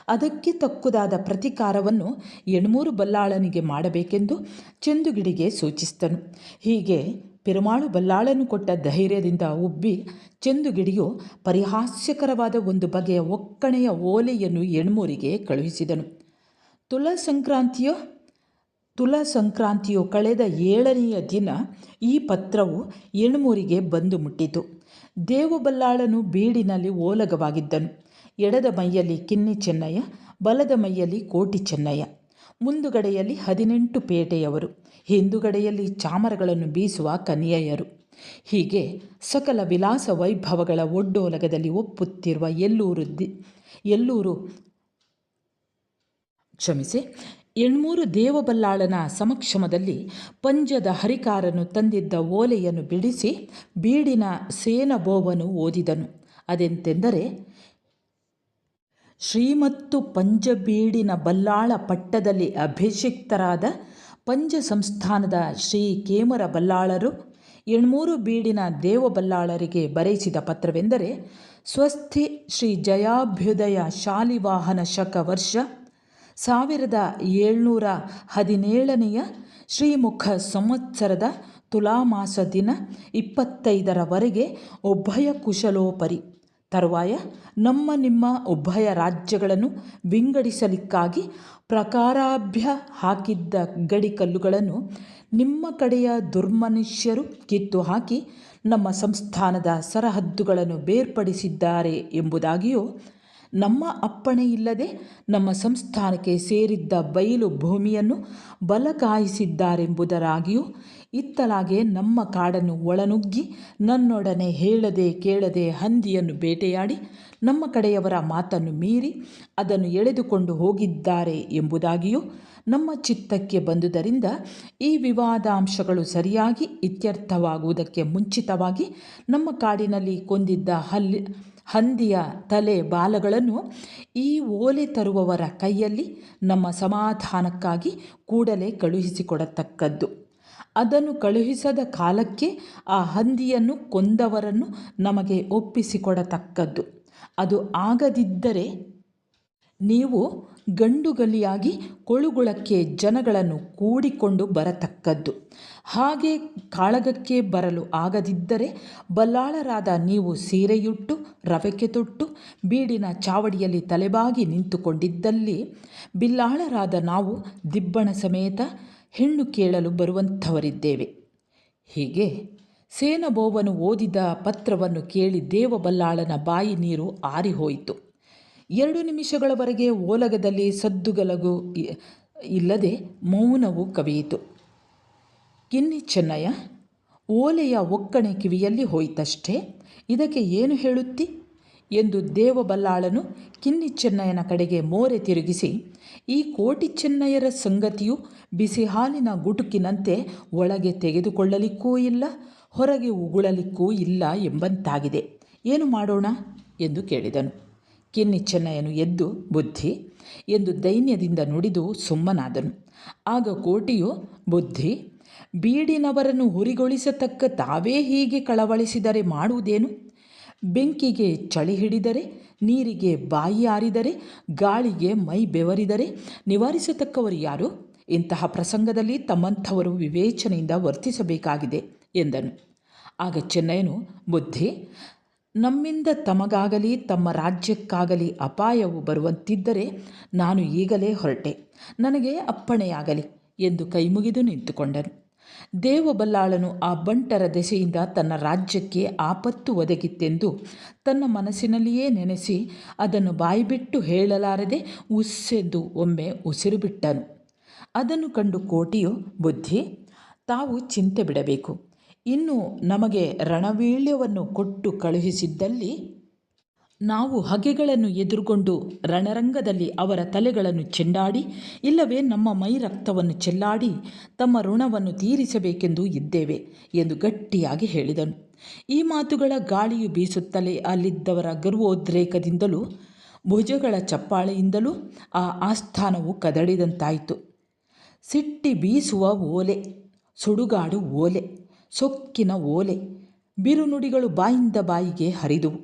ಅದಕ್ಕೆ ತಕ್ಕುದಾದ ಪ್ರತಿಕಾರವನ್ನು ಎಣ್ಮೂರು ಬಲ್ಲಾಳನಿಗೆ ಮಾಡಬೇಕೆಂದು ಚೆಂದುಗಿಡಿಗೆ ಸೂಚಿಸಿದನು. ಹೀಗೆ ಪೆರುಮಾಳು ಬಲ್ಲಾಳನು ಕೊಟ್ಟ ಧೈರ್ಯದಿಂದ ಉಬ್ಬಿ ಚೆಂದುಗಿಡಿಯು ಪರಿಹಾಸ್ಯಕರವಾದ ಒಂದು ಬಗೆಯ ಒಕ್ಕಣೆಯ ಓಲೆಯನ್ನು ಎಣ್ಮೂರಿಗೆ ಕಳುಹಿಸಿದನು. ತುಲಾ ಸಂಕ್ರಾಂತಿಯೋ ತುಲಾ ಸಂಕ್ರಾಂತಿಯು ಕಳೆದ 7ನೆಯ ದಿನ ಈ ಪತ್ರವು ಎಣ್ಮೂರಿಗೆ ಬಂದು ಮುಟ್ಟಿತು. ದೇವಬಲ್ಲಾಳನು ಬೀಡಿನಲ್ಲಿ ಓಲಗವಾಗಿದ್ದನು. ಎಡದ ಮೈಯಲ್ಲಿ ಕಿನ್ನಿ ಚೆನ್ನಯ್ಯ, ಬಲದ ಮೈಯಲ್ಲಿ ಕೋಟಿ ಚೆನ್ನಯ್ಯ. ಮುಂದುಗಡೆಯಲ್ಲಿ 18 ಪೇಟೆಯವರು, ಹಿಂದುಗಡೆಯಲ್ಲಿ ಚಾಮರಗಳನ್ನು ಬೀಸುವ ಕನ್ಯೆಯರು. ಹೀಗೆ ಸಕಲ ವಿಲಾಸ ವೈಭವಗಳ ಒಡ್ಡೋಲಗದಲ್ಲಿ ಒಪ್ಪುತ್ತಿರುವ ಎಣ್ಮೂರು ದೇವಬಲ್ಲಾಳನ ಸಮಕ್ಷಮದಲ್ಲಿ ಪಂಜದ ಹರಿಕಾರನು ತಂದಿದ್ದ ಓಲೆಯನ್ನು ಬಿಡಿಸಿ ಬೀಡಿನ ಸೇನಬೋವನು ಓದಿದನು. ಅದೆಂತೆಂದರೆ, ಶ್ರೀಮತ್ತು ಪಂಜಬೀಡಿನ ಬಲ್ಲಾಳ ಪಟ್ಟದಲ್ಲಿ ಅಭಿಷಿಕ್ತರಾದ ಪಂಜ ಸಂಸ್ಥಾನದ ಶ್ರೀ ಕೇಮರ ಬಲ್ಲಾಳರು ಎಣ್ಮೂರು ಬೀಡಿನ ದೇವಬಲ್ಲಾಳರಿಗೆ ಬರೆಸಿದ ಪತ್ರವೆಂದರೆ, ಸ್ವಸ್ತಿ ಶ್ರೀ ಜಯಾಭ್ಯುದಯ ಶಾಲಿವಾಹನ ಶಕ ವರ್ಷ 1717 ಶ್ರೀಮುಖ ಸಂವತ್ಸರದ ತುಲಾಮಾಸ ದಿನ 25ರವರೆಗೆ ಉಭಯ ಕುಶಲೋಪರಿ. ತರುವಾಯ ನಮ್ಮ ನಿಮ್ಮ ಉಭಯ ರಾಜ್ಯಗಳನ್ನು ವಿಂಗಡಿಸಲಿಕ್ಕಾಗಿ ಪ್ರಕಾರಾಭ್ಯ ಹಾಕಿದ್ದ ಗಡಿಕಲ್ಲುಗಳನ್ನು ನಿಮ್ಮ ಕಡೆಯ ದುರ್ಮನುಷ್ಯರು ಕಿತ್ತು ಹಾಕಿ ನಮ್ಮ ಸಂಸ್ಥಾನದ ಸರಹದ್ದುಗಳನ್ನು ಬೇರ್ಪಡಿಸಿದ್ದಾರೆ ಎಂಬುದಾಗಿಯೂ, ನಮ್ಮ ಅಪ್ಪಣೆ ಇಲ್ಲದೆ ನಮ್ಮ ಸಂಸ್ಥಾನಕ್ಕೆ ಸೇರಿದ್ದ ಬಯಲು ಭೂಮಿಯನ್ನು ಬಲಕಾಯಿಸಿದ್ದಾರೆಂಬುದರಾಗಿಯೂ, ಇತ್ತಲಾಗೆ ನಮ್ಮ ಕಾಡನ್ನು ಒಳನುಗ್ಗಿ ನನ್ನೊಡನೆ ಹೇಳದೆ ಕೇಳದೆ ಹಂದಿಯನ್ನು ಬೇಟೆಯಾಡಿ ನಮ್ಮ ಕಡೆಯವರ ಮಾತನ್ನು ಮೀರಿ ಅದನ್ನು ಎಳೆದುಕೊಂಡು ಹೋಗಿದ್ದಾರೆ ಎಂಬುದಾಗಿಯೂ ನಮ್ಮ ಚಿತ್ತಕ್ಕೆ ಬಂದುದರಿಂದ ಈ ವಿವಾದಾಂಶಗಳು ಸರಿಯಾಗಿ ಇತ್ಯರ್ಥವಾಗುವುದಕ್ಕೆ ಮುಂಚಿತವಾಗಿ ನಮ್ಮ ಕಾಡಿನಲ್ಲಿ ಕೊಂದಿದ್ದ ಹಂದಿಯ ತಲೆ ಬಾಲಗಳನ್ನು ಈ ಓಲೆ ತರುವವರ ಕೈಯಲ್ಲಿ ನಮ್ಮ ಸಮಾಧಾನಕ್ಕಾಗಿ ಕೂಡಲೇ ಕಳುಹಿಸಿಕೊಡತಕ್ಕದ್ದು. ಅದನ್ನು ಕಳುಹಿಸದ ಕಾಲಕ್ಕೆ ಆ ಹಂದಿಯನ್ನು ಕೊಂದವರನ್ನು ನಮಗೆ ಒಪ್ಪಿಸಿಕೊಡತಕ್ಕದ್ದು. ಅದು ಆಗದಿದ್ದರೆ ನೀವು ಗಂಡುಗಲಿಯಾಗಿ ಕೊಳುಗುಳಕ್ಕೆ ಜನಗಳನ್ನು ಕೂಡಿಕೊಂಡು ಬರತಕ್ಕದ್ದು. ಹಾಗೆ ಕಾಳಗಕ್ಕೆ ಬರಲು ಆಗದಿದ್ದರೆ ಬಲ್ಲಾಳರಾದ ನೀವು ಸೀರೆಯುಟ್ಟು ರವೆಕೆ ತೊಟ್ಟು ಬೀಡಿನ ಚಾವಡಿಯಲ್ಲಿ ತಲೆಬಾಗಿ ನಿಂತುಕೊಂಡಿದ್ದಲ್ಲಿ ಬಿಲ್ಲಾಳರಾದ ನಾವು ದಿಬ್ಬಣ ಸಮೇತ ಹೆಣ್ಣು ಕೇಳಲು ಬರುವಂಥವರಿದ್ದೇವೆ. ಹೀಗೆ ಸೇನಬೋವನು ಓದಿದ ಪತ್ರವನ್ನು ಕೇಳಿ ದೇವಬಲ್ಲಾಳನ ಬಾಯಿ ನೀರು ಆರಿಹೋಯಿತು. 2 ನಿಮಿಷಗಳವರೆಗೆ ಓಲಗದಲ್ಲಿ ಸದ್ದುಗಲಗು ಇಲ್ಲದೆ ಮೌನವು ಕವಿಯಿತು. ಕಿನ್ನಿ ಚೆನ್ನಯ್ಯ, ಓಲೆಯ ಒಕ್ಕಣೆ ಕಿವಿಯಲ್ಲಿ ಹೋಯಿತಷ್ಟೇ, ಇದಕ್ಕೆ ಏನು ಹೇಳುತ್ತಿ ಎಂದು ದೇವಬಲ್ಲಾಳನು ಕಿನ್ನಿ ಚೆನ್ನಯ್ಯನ ಕಡೆಗೆ ಮೋರೆ ತಿರುಗಿಸಿ, ಈ ಕೋಟಿ ಚೆನ್ನಯ್ಯರ ಸಂಗತಿಯು ಬಿಸಿ ಹಾಲಿನ ಗುಟುಕಿನಂತೆ ಒಳಗೆ ತೆಗೆದುಕೊಳ್ಳಲಿಕ್ಕೂ ಇಲ್ಲ, ಹೊರಗೆ ಉಗುಳಲಿಕ್ಕೂ ಇಲ್ಲ ಎಂಬಂತಾಗಿದೆ. ಏನು ಮಾಡೋಣ ಎಂದು ಕೇಳಿದನು. ಕಿನ್ನಿ ಚೆನ್ನಯ್ಯನು ಎದ್ದು ಬುದ್ಧಿ ಎಂದು ದೈನ್ಯದಿಂದ ನುಡಿದು ಸುಮ್ಮನಾದನು. ಆಗ ಕೋಟಿಯು, ಬುದ್ಧಿ, ಬೀಡಿನವರನ್ನು ಹುರಿಗೊಳಿಸತಕ್ಕ ತಾವೇ ಹೀಗೆ ಕಳವಳಿಸಿದರೆ ಮಾಡುವುದೇನು? ಬೆಂಕಿಗೆ ಚಳಿ ಹಿಡಿದರೆ, ನೀರಿಗೆ ಬಾಯಿ ಆರಿದರೆ, ಗಾಳಿಗೆ ಮೈ ಬೆವರಿದರೆ ನಿವಾರಿಸತಕ್ಕವರು ಯಾರು? ಇಂತಹ ಪ್ರಸಂಗದಲ್ಲಿ ತಮ್ಮಂಥವರು ವಿವೇಚನೆಯಿಂದ ವರ್ತಿಸಬೇಕಾಗಿದೆ ಎಂದನು. ಆಗ ಚೆನ್ನಯ್ಯನು, ಬುದ್ಧಿ, ನಮ್ಮಿಂದ ತಮಗಾಗಲಿ ತಮ್ಮ ರಾಜ್ಯಕ್ಕಾಗಲಿ ಅಪಾಯವು ಬರುವಂತಿದ್ದರೆ ನಾನು ಈಗಲೇ ಹೊರಟೆ, ನನಗೆ ಅಪ್ಪಣೆಯಾಗಲಿ ಎಂದು ಕೈಮುಗಿದು ನಿಂತುಕೊಂಡನು. ದೇವಬಲ್ಲಾಳನು ಆ ಬಂಟರ ದೆಸೆಯಿಂದ ತನ್ನ ರಾಜ್ಯಕ್ಕೆ ಆಪತ್ತು ಒದಗಿತ್ತೆಂದು ತನ್ನ ಮನಸ್ಸಿನಲ್ಲಿಯೇ ನೆನೆಸಿ ಅದನ್ನು ಬಾಯಿಬಿಟ್ಟು ಹೇಳಲಾರದೆ ಉಸ್ಸೆಂದು ಒಮ್ಮೆ ಉಸಿರು ಬಿಟ್ಟನು. ಅದನ್ನು ಕಂಡು ಕೋಟಿಯು, ಬುದ್ಧಿ, ತಾವು ಚಿಂತೆ ಬಿಡಬೇಕು. ಇನ್ನು ನಮಗೆ ರಣವೀಳ್ಯವನ್ನು ಕೊಟ್ಟು ಕಳುಹಿಸಿದ್ದಲ್ಲಿ ನಾವು ಹಗೆಗಳನ್ನು ಎದುರುಗೊಂಡು ರಣರಂಗದಲ್ಲಿ ಅವರ ತಲೆಗಳನ್ನು ಚೆಂಡಾಡಿ, ಇಲ್ಲವೇ ನಮ್ಮ ಮೈ ರಕ್ತವನ್ನು ಚೆಲ್ಲಾಡಿ ತಮ್ಮ ಋಣವನ್ನು ತೀರಿಸಬೇಕೆಂದು ಇದ್ದೇವೆ ಎಂದು ಗಟ್ಟಿಯಾಗಿ ಹೇಳಿದನು. ಈ ಮಾತುಗಳ ಗಾಳಿಯು ಬೀಸುತ್ತಲೇ ಅಲ್ಲಿದ್ದವರ ಗರ್ವೋದ್ರೇಕದಿಂದಲೂ ಭುಜಗಳ ಚಪ್ಪಾಳೆಯಿಂದಲೂ ಆ ಆಸ್ಥಾನವು ಕದಡಿದಂತಾಯಿತು. ಸಿಟ್ಟಿ ಬೀಸುವ ಓಲೆ, ಸುಡುಗಾಡು ಓಲೆ, ಸೊಕ್ಕಿನ ಓಲೆ, ಬಿರುನುಡಿಗಳು ಬಾಯಿಂದ ಬಾಯಿಗೆ ಹರಿದುವು.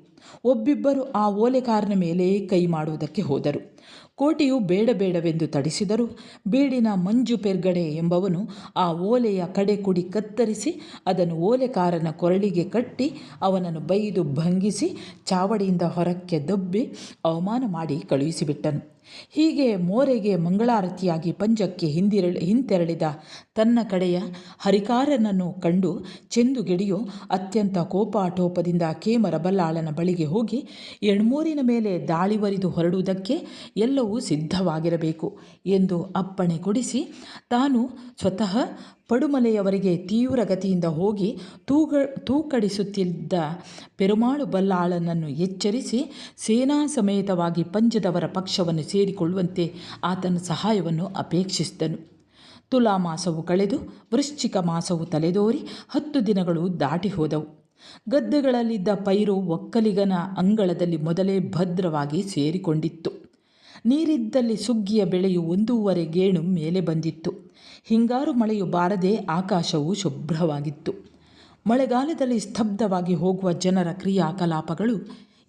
ಒಬ್ಬಿಬ್ಬರು ಆ ಓಲೆಕಾರನ ಮೇಲೆ ಕೈ ಮಾಡುವುದಕ್ಕೆ ಹೋದರು. ಕೋಟಿಯು ಬೇಡವೆಂದು ತಡಿಸಿದರೂ ಬೀಡಿನ ಮಂಜು ಪೆರ್ಗಡೆ ಎಂಬವನು ಆ ಓಲೆಯ ಕಡೆ ಕುಡಿ ಕತ್ತರಿಸಿ ಅದನ್ನು ಓಲೆಕಾರನ ಕೊರಳಿಗೆ ಕಟ್ಟಿ ಅವನನ್ನು ಬೈದು ಭಂಗಿಸಿ ಚಾವಡಿಯಿಂದ ಹೊರಕ್ಕೆ ದಬ್ಬಿ ಅವಮಾನ ಮಾಡಿ ಕಳುಹಿಸಿಬಿಟ್ಟನು. ಹೀಗೆ ಮೋರೆಗೆ ಮಂಗಳಾರತಿಯಾಗಿ ಪಂಜಕ್ಕೆ ಹಿಂತೆರಳಿದ ತನ್ನ ಕಡೆಯ ಹರಿಕಾರನನ್ನು ಕಂಡು ಚೆಂದುಗೆಡಿಯು ಅತ್ಯಂತ ಕೋಪಾಟೋಪದಿಂದ ಕೇಮರ ಬಲ್ಲಾಳನ ಬಳಿಗೆ ಹೋಗಿ ಎಣ್ಮೂರಿನ ಮೇಲೆ ದಾಳಿವರಿದು ಹೊರಡುವುದಕ್ಕೆ ಎಲ್ಲವೂ ಸಿದ್ಧವಾಗಿರಬೇಕು ಎಂದು ಅಪ್ಪಣೆ ಕೊಡಿಸಿ ತಾನು ಸ್ವತಃ ಪಡುಮಲೆಯವರೆಗೆ ತೀವ್ರಗತಿಯಿಂದ ಹೋಗಿ ತೂಕಡಿಸುತ್ತಿದ್ದ ಪೆರುಮಾಳು ಬಲ್ಲಾಳನನ್ನು ಎಚ್ಚರಿಸಿ ಸೇನಾ ಸಮೇತವಾಗಿ ಪಂಜದವರ ಪಕ್ಷವನ್ನು ಸೇರಿಕೊಳ್ಳುವಂತೆ ಆತನ ಸಹಾಯವನ್ನು ಅಪೇಕ್ಷಿಸಿದನು. ತುಲಾಮಾಸವು ಕಳೆದು ವೃಶ್ಚಿಕ ಮಾಸವು ತಲೆದೋರಿ 10 ದಿನಗಳು ದಾಟಿ ಹೋದವು. ಗದ್ದೆಗಳಲ್ಲಿದ್ದ ಪೈರು ಒಕ್ಕಲಿಗನ ಅಂಗಳದಲ್ಲಿ ಮೊದಲೇ ಭದ್ರವಾಗಿ ಸೇರಿಕೊಂಡಿತ್ತು. ನೀರಿದ್ದಲ್ಲಿ ಸುಗ್ಗಿಯ ಬೆಳೆಯು 1.5 ಗೇಣು ಮೇಲೆ ಬಂದಿತ್ತು. ಹಿಂಗಾರು ಮಳೆಯು ಬಾರದೆ ಆಕಾಶವು ಶುಭ್ರವಾಗಿತ್ತು. ಮಳೆಗಾಲದಲ್ಲಿ ಸ್ತಬ್ಧವಾಗಿ ಹೋಗುವ ಜನರ ಕ್ರಿಯಾಕಲಾಪಗಳು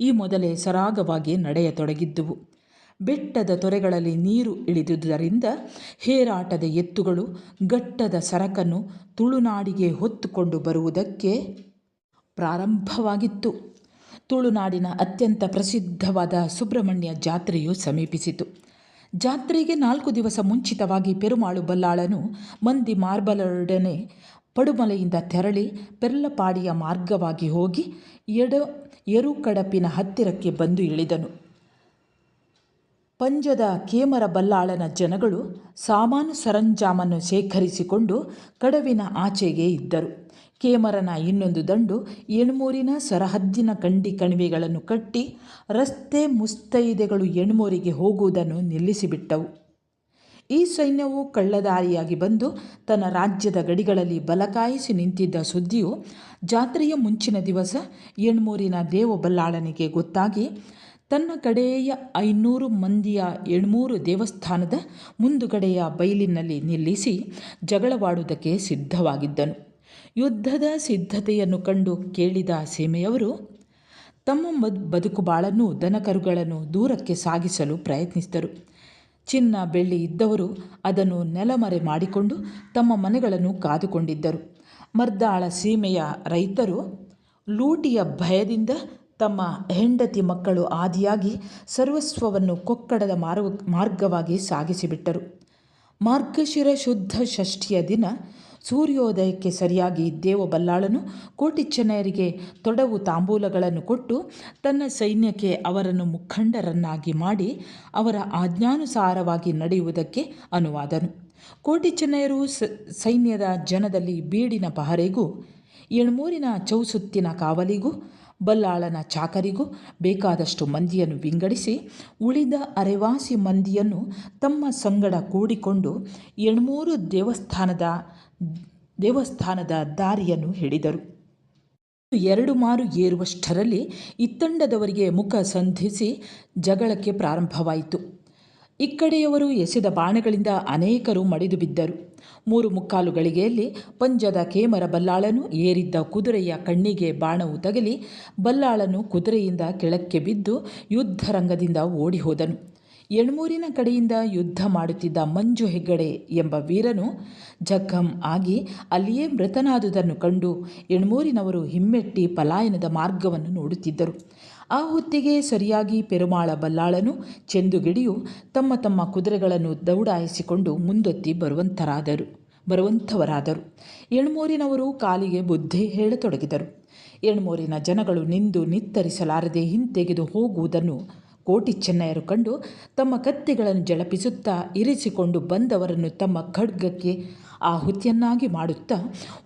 ಈ ಮೊದಲೇ ಸರಾಗವಾಗಿ ನಡೆಯತೊಡಗಿದ್ದುವು. ಬೆಟ್ಟದ ತೊರೆಗಳಲ್ಲಿ ನೀರು ಇಳಿದುದರಿಂದ ಹೇರಾಟದ ಎತ್ತುಗಳು ಗಟ್ಟದ ಸರಕನ್ನು ತುಳುನಾಡಿಗೆ ಹೊತ್ತುಕೊಂಡು ಬರುವುದಕ್ಕೆ ಪ್ರಾರಂಭವಾಗಿತ್ತು. ತುಳುನಾಡಿನ ಅತ್ಯಂತ ಪ್ರಸಿದ್ಧವಾದ ಸುಬ್ರಹ್ಮಣ್ಯ ಜಾತ್ರೆಯು ಸಮೀಪಿಸಿತು. ಜಾತ್ರೆಗೆ 4 ದಿವಸ ಮುಂಚಿತವಾಗಿ ಪೆರುಮಾಳು ಬಲ್ಲಾಳನು ಮಂದಿ ಮಾರ್ಬಲರೊಡನೆ ಪಡುಮಲೆಯಿಂದ ತೆರಳಿ ಪೆರ್ಲಪಾಡಿಯ ಮಾರ್ಗವಾಗಿ ಹೋಗಿ ಯರುಕಡಪಿನ ಹತ್ತಿರಕ್ಕೆ ಬಂದು ಇಳಿದನು. ಪಂಜದ ಕೇಮರ ಬಲ್ಲಾಳನ ಜನಗಳು ಸಾಮಾನು ಸರಂಜಾಮನ್ನು ಶೇಖರಿಸಿಕೊಂಡು ಕಡವಿನ ಆಚೆಗೆ ಇದ್ದರು. ಕೇಮರನ ಇನ್ನೊಂದು ದಂಡು ಎಣ್ಮೂರಿನ ಸರಹದ್ದಿನ ಕಂಡಿ ಕಣಿವೆಗಳನ್ನು ಕಟ್ಟಿ ರಸ್ತೆ ಮುಸ್ತೈದೆಗಳು ಎಣ್ಮೂರಿಗೆ ಹೋಗುವುದನ್ನು ನಿಲ್ಲಿಸಿಬಿಟ್ಟವು. ಈ ಸೈನ್ಯವು ಕಳ್ಳದಾರಿಯಾಗಿ ಬಂದು ತನ್ನ ರಾಜ್ಯದ ಗಡಿಗಳಲ್ಲಿ ಬಲಕಾಯಿಸಿ ನಿಂತಿದ್ದ ಸುದ್ದಿಯು ಜಾತ್ರೆಯ ಮುಂಚಿನ ದಿವಸ ಎಣ್ಮೂರಿನ ದೇವಬಲ್ಲಾಳನಿಗೆ ಗೊತ್ತಾಗಿ ತನ್ನ ಕಡೆಯ 500 ಮಂದಿಯ ಎಣ್ಮೂರು ದೇವಸ್ಥಾನದ ಮುಂದುಗಡೆಯ ಬೈಲಿನಲ್ಲಿ ನಿಲ್ಲಿಸಿ ಜಗಳವಾಡುವುದಕ್ಕೆ ಸಿದ್ಧವಾಗಿದ್ದನು. ಯುದ್ಧದ ಸಿದ್ಧತೆಯನ್ನು ಕಂಡು ಕೇಳಿದ ಸೀಮೆಯವರು ತಮ್ಮ ಬದುಕುಬಾಳನ್ನು ದನಕರುಗಳನ್ನು ದೂರಕ್ಕೆ ಸಾಗಿಸಲು ಪ್ರಯತ್ನಿಸಿದರು. ಚಿನ್ನ ಬೆಳ್ಳಿ ಇದ್ದವರು ಅದನ್ನು ನೆಲಮರೆ ಮಾಡಿಕೊಂಡು ತಮ್ಮ ಮನೆಗಳನ್ನು ಕಾದುಕೊಂಡಿದ್ದರು. ಮರ್ದಾಳ ಸೀಮೆಯ ರೈತರು ಲೂಟಿಯ ಭಯದಿಂದ ತಮ್ಮ ಹೆಂಡತಿ ಮಕ್ಕಳು ಆದಿಯಾಗಿ ಸರ್ವಸ್ವವನ್ನು ಕೊಕ್ಕಡದ ಮಾರ್ಗವಾಗಿ ಸಾಗಿಸಿಬಿಟ್ಟರು. ಮಾರ್ಗಶಿರ ಶುದ್ಧ ಷಷ್ಠಿಯ ದಿನ ಸೂರ್ಯೋದಯಕ್ಕೆ ಸರಿಯಾಗಿ ದೇವಬಲ್ಲಾಳನು ಕೋಟಿ ಚೆನ್ನಯರಿಗೆ ತೊಡವು ತಾಂಬೂಲಗಳನ್ನು ಕೊಟ್ಟು ತನ್ನ ಸೈನ್ಯಕ್ಕೆ ಅವರನ್ನು ಮುಖಂಡರನ್ನಾಗಿ ಮಾಡಿ ಅವರ ಆಜ್ಞಾನುಸಾರವಾಗಿ ನಡೆಯುವುದಕ್ಕೆ ಅನುವಾದನು. ಕೋಟಿ ಚೆನ್ನಯರು ಸೈನ್ಯದ ಜನದಲ್ಲಿ ಬೀಡಿನ ಪಹರೆಗೂ ಎಣ್ಮೂರಿನ ಚೌಸುತ್ತಿನ ಕಾವಲಿಗೂ ಬಲ್ಲಾಳನ ಚಾಕರಿಗೂ ಬೇಕಾದಷ್ಟು ಮಂದಿಯನ್ನು ವಿಂಗಡಿಸಿ ಉಳಿದ ಅರೆವಾಸಿ ಮಂದಿಯನ್ನು ತಮ್ಮ ಸಂಗಡ ಕೂಡಿಕೊಂಡು ಎಣ್ಮೂರು ದೇವಸ್ಥಾನದ ದಾರಿಯನ್ನು ಹಿಡಿದರು. 2 ಮಾರು ಏರುವಷ್ಟರಲ್ಲಿ ಇತ್ತಂಡದವರಿಗೆ ಮುಖ ಸಂಧಿಸಿ ಜಗಳಕ್ಕೆ ಪ್ರಾರಂಭವಾಯಿತು. ಇಕ್ಕಡೆಯವರು ಎಸೆದ ಬಾಣಗಳಿಂದ ಅನೇಕರು ಮಡಿದು ಬಿದ್ದರು. 3 ಗಳಿಗೆಯಲ್ಲಿ ಪಂಜದ ಕೇಮರ ಬಲ್ಲಾಳನು ಏರಿದ್ದ ಕುದುರೆಯ ಕಣ್ಣಿಗೆ ಬಾಣವು ತಗಲಿ ಬಲ್ಲಾಳನು ಕುದುರೆಯಿಂದ ಕೆಳಕ್ಕೆ ಬಿದ್ದು ಯುದ್ಧರಂಗದಿಂದ ಓಡಿ ಹೋದನು. ಎಣ್ಮೂರಿನ ಕಡೆಯಿಂದ ಯುದ್ಧ ಮಾಡುತ್ತಿದ್ದ ಮಂಜು ಹೆಗ್ಗಡೆ ಎಂಬ ವೀರನು ಜಖಂ ಆಗಿ ಅಲ್ಲಿಯೇ ಮೃತನಾದುದನ್ನು ಕಂಡು ಎಣ್ಮೂರಿನವರು ಹಿಮ್ಮೆಟ್ಟಿ ಪಲಾಯನದ ಮಾರ್ಗವನ್ನು ನೋಡುತ್ತಿದ್ದರು. ಆ ಹೊತ್ತಿಗೆ ಸರಿಯಾಗಿ ಪೆರುಮಾಳ ಬಲ್ಲಾಳನು ಚೆಂದುಗೆಡಿಯು ತಮ್ಮ ಕುದುರೆಗಳನ್ನು ದೌಡಾಯಿಸಿಕೊಂಡು ಮುಂದೊತ್ತಿ ಬರುವಂಥವರಾದರು. ಎಣ್ಮೂರಿನವರು ಕಾಲಿಗೆ ಬುದ್ಧಿ ಹೇಳತೊಡಗಿದರು. ಎಣ್ಮೂರಿನ ಜನಗಳು ನಿಂದು ನಿತ್ತರಿಸಲಾರದೆ ಹಿಂತೆಗೆದು ಹೋಗುವುದನ್ನು ಕೋಟಿ ಚೆನ್ನಯರು ಕಂಡು ತಮ್ಮ ಕತ್ತಿಗಳನ್ನು ಜಳಪಿಸುತ್ತಾ ಇರಿಸಿಕೊಂಡು ಬಂದವರನ್ನು ತಮ್ಮ ಖಡ್ಗಕ್ಕೆ ಆಹುತಿಯನ್ನಾಗಿ ಮಾಡುತ್ತಾ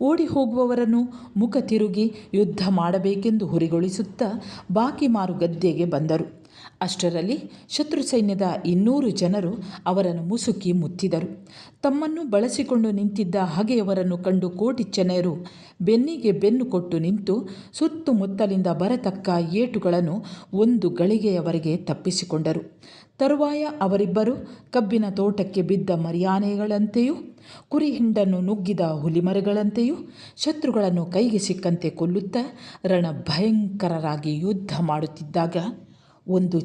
ಓಡಿ ಹೋಗುವವರನ್ನು ಮುಖ ತಿರುಗಿ ಯುದ್ಧ ಮಾಡಬೇಕೆಂದು ಹುರಿಗೊಳಿಸುತ್ತಾ ಬಾಕಿ ಮಾರು ಗದ್ದೆಗೆ ಬಂದರು. ಅಷ್ಟರಲ್ಲಿ ಶತ್ರು ಸೈನ್ಯದ 200 ಜನರು ಅವರನ್ನು ಮುಸುಕಿ ಮುತ್ತಿದರು. ತಮ್ಮನ್ನು ಬಳಸಿಕೊಂಡು ನಿಂತಿದ್ದ ಹಗೆಯವರನ್ನು ಕಂಡು ಕೋಟಿ ಚೆನ್ನಯರು ಬೆನ್ನಿಗೆ ಬೆನ್ನು ಕೊಟ್ಟು ನಿಂತು ಸುತ್ತಮುತ್ತಲಿಂದ ಬರತಕ್ಕ ಏಟುಗಳನ್ನು ಒಂದು ಗಳಿಗೆಯವರೆಗೆ ತಪ್ಪಿಸಿಕೊಂಡರು. ತರುವಾಯ ಅವರಿಬ್ಬರು ಕಬ್ಬಿನ ತೋಟಕ್ಕೆ ಬಿದ್ದ ಮರಿಯಾನೆಗಳಂತೆಯೂ ಕುರಿ ಹಿಂಡನ್ನು ನುಗ್ಗಿದ ಹುಲಿಮರಗಳಂತೆಯೂ ಶತ್ರುಗಳನ್ನು ಕೈಗೆ ಸಿಕ್ಕಂತೆ ಕೊಲ್ಲುತ್ತಾ ರಣಭಯಂಕರರಾಗಿ ಯುದ್ಧ ಮಾಡುತ್ತಿದ್ದಾಗ ಒಂದು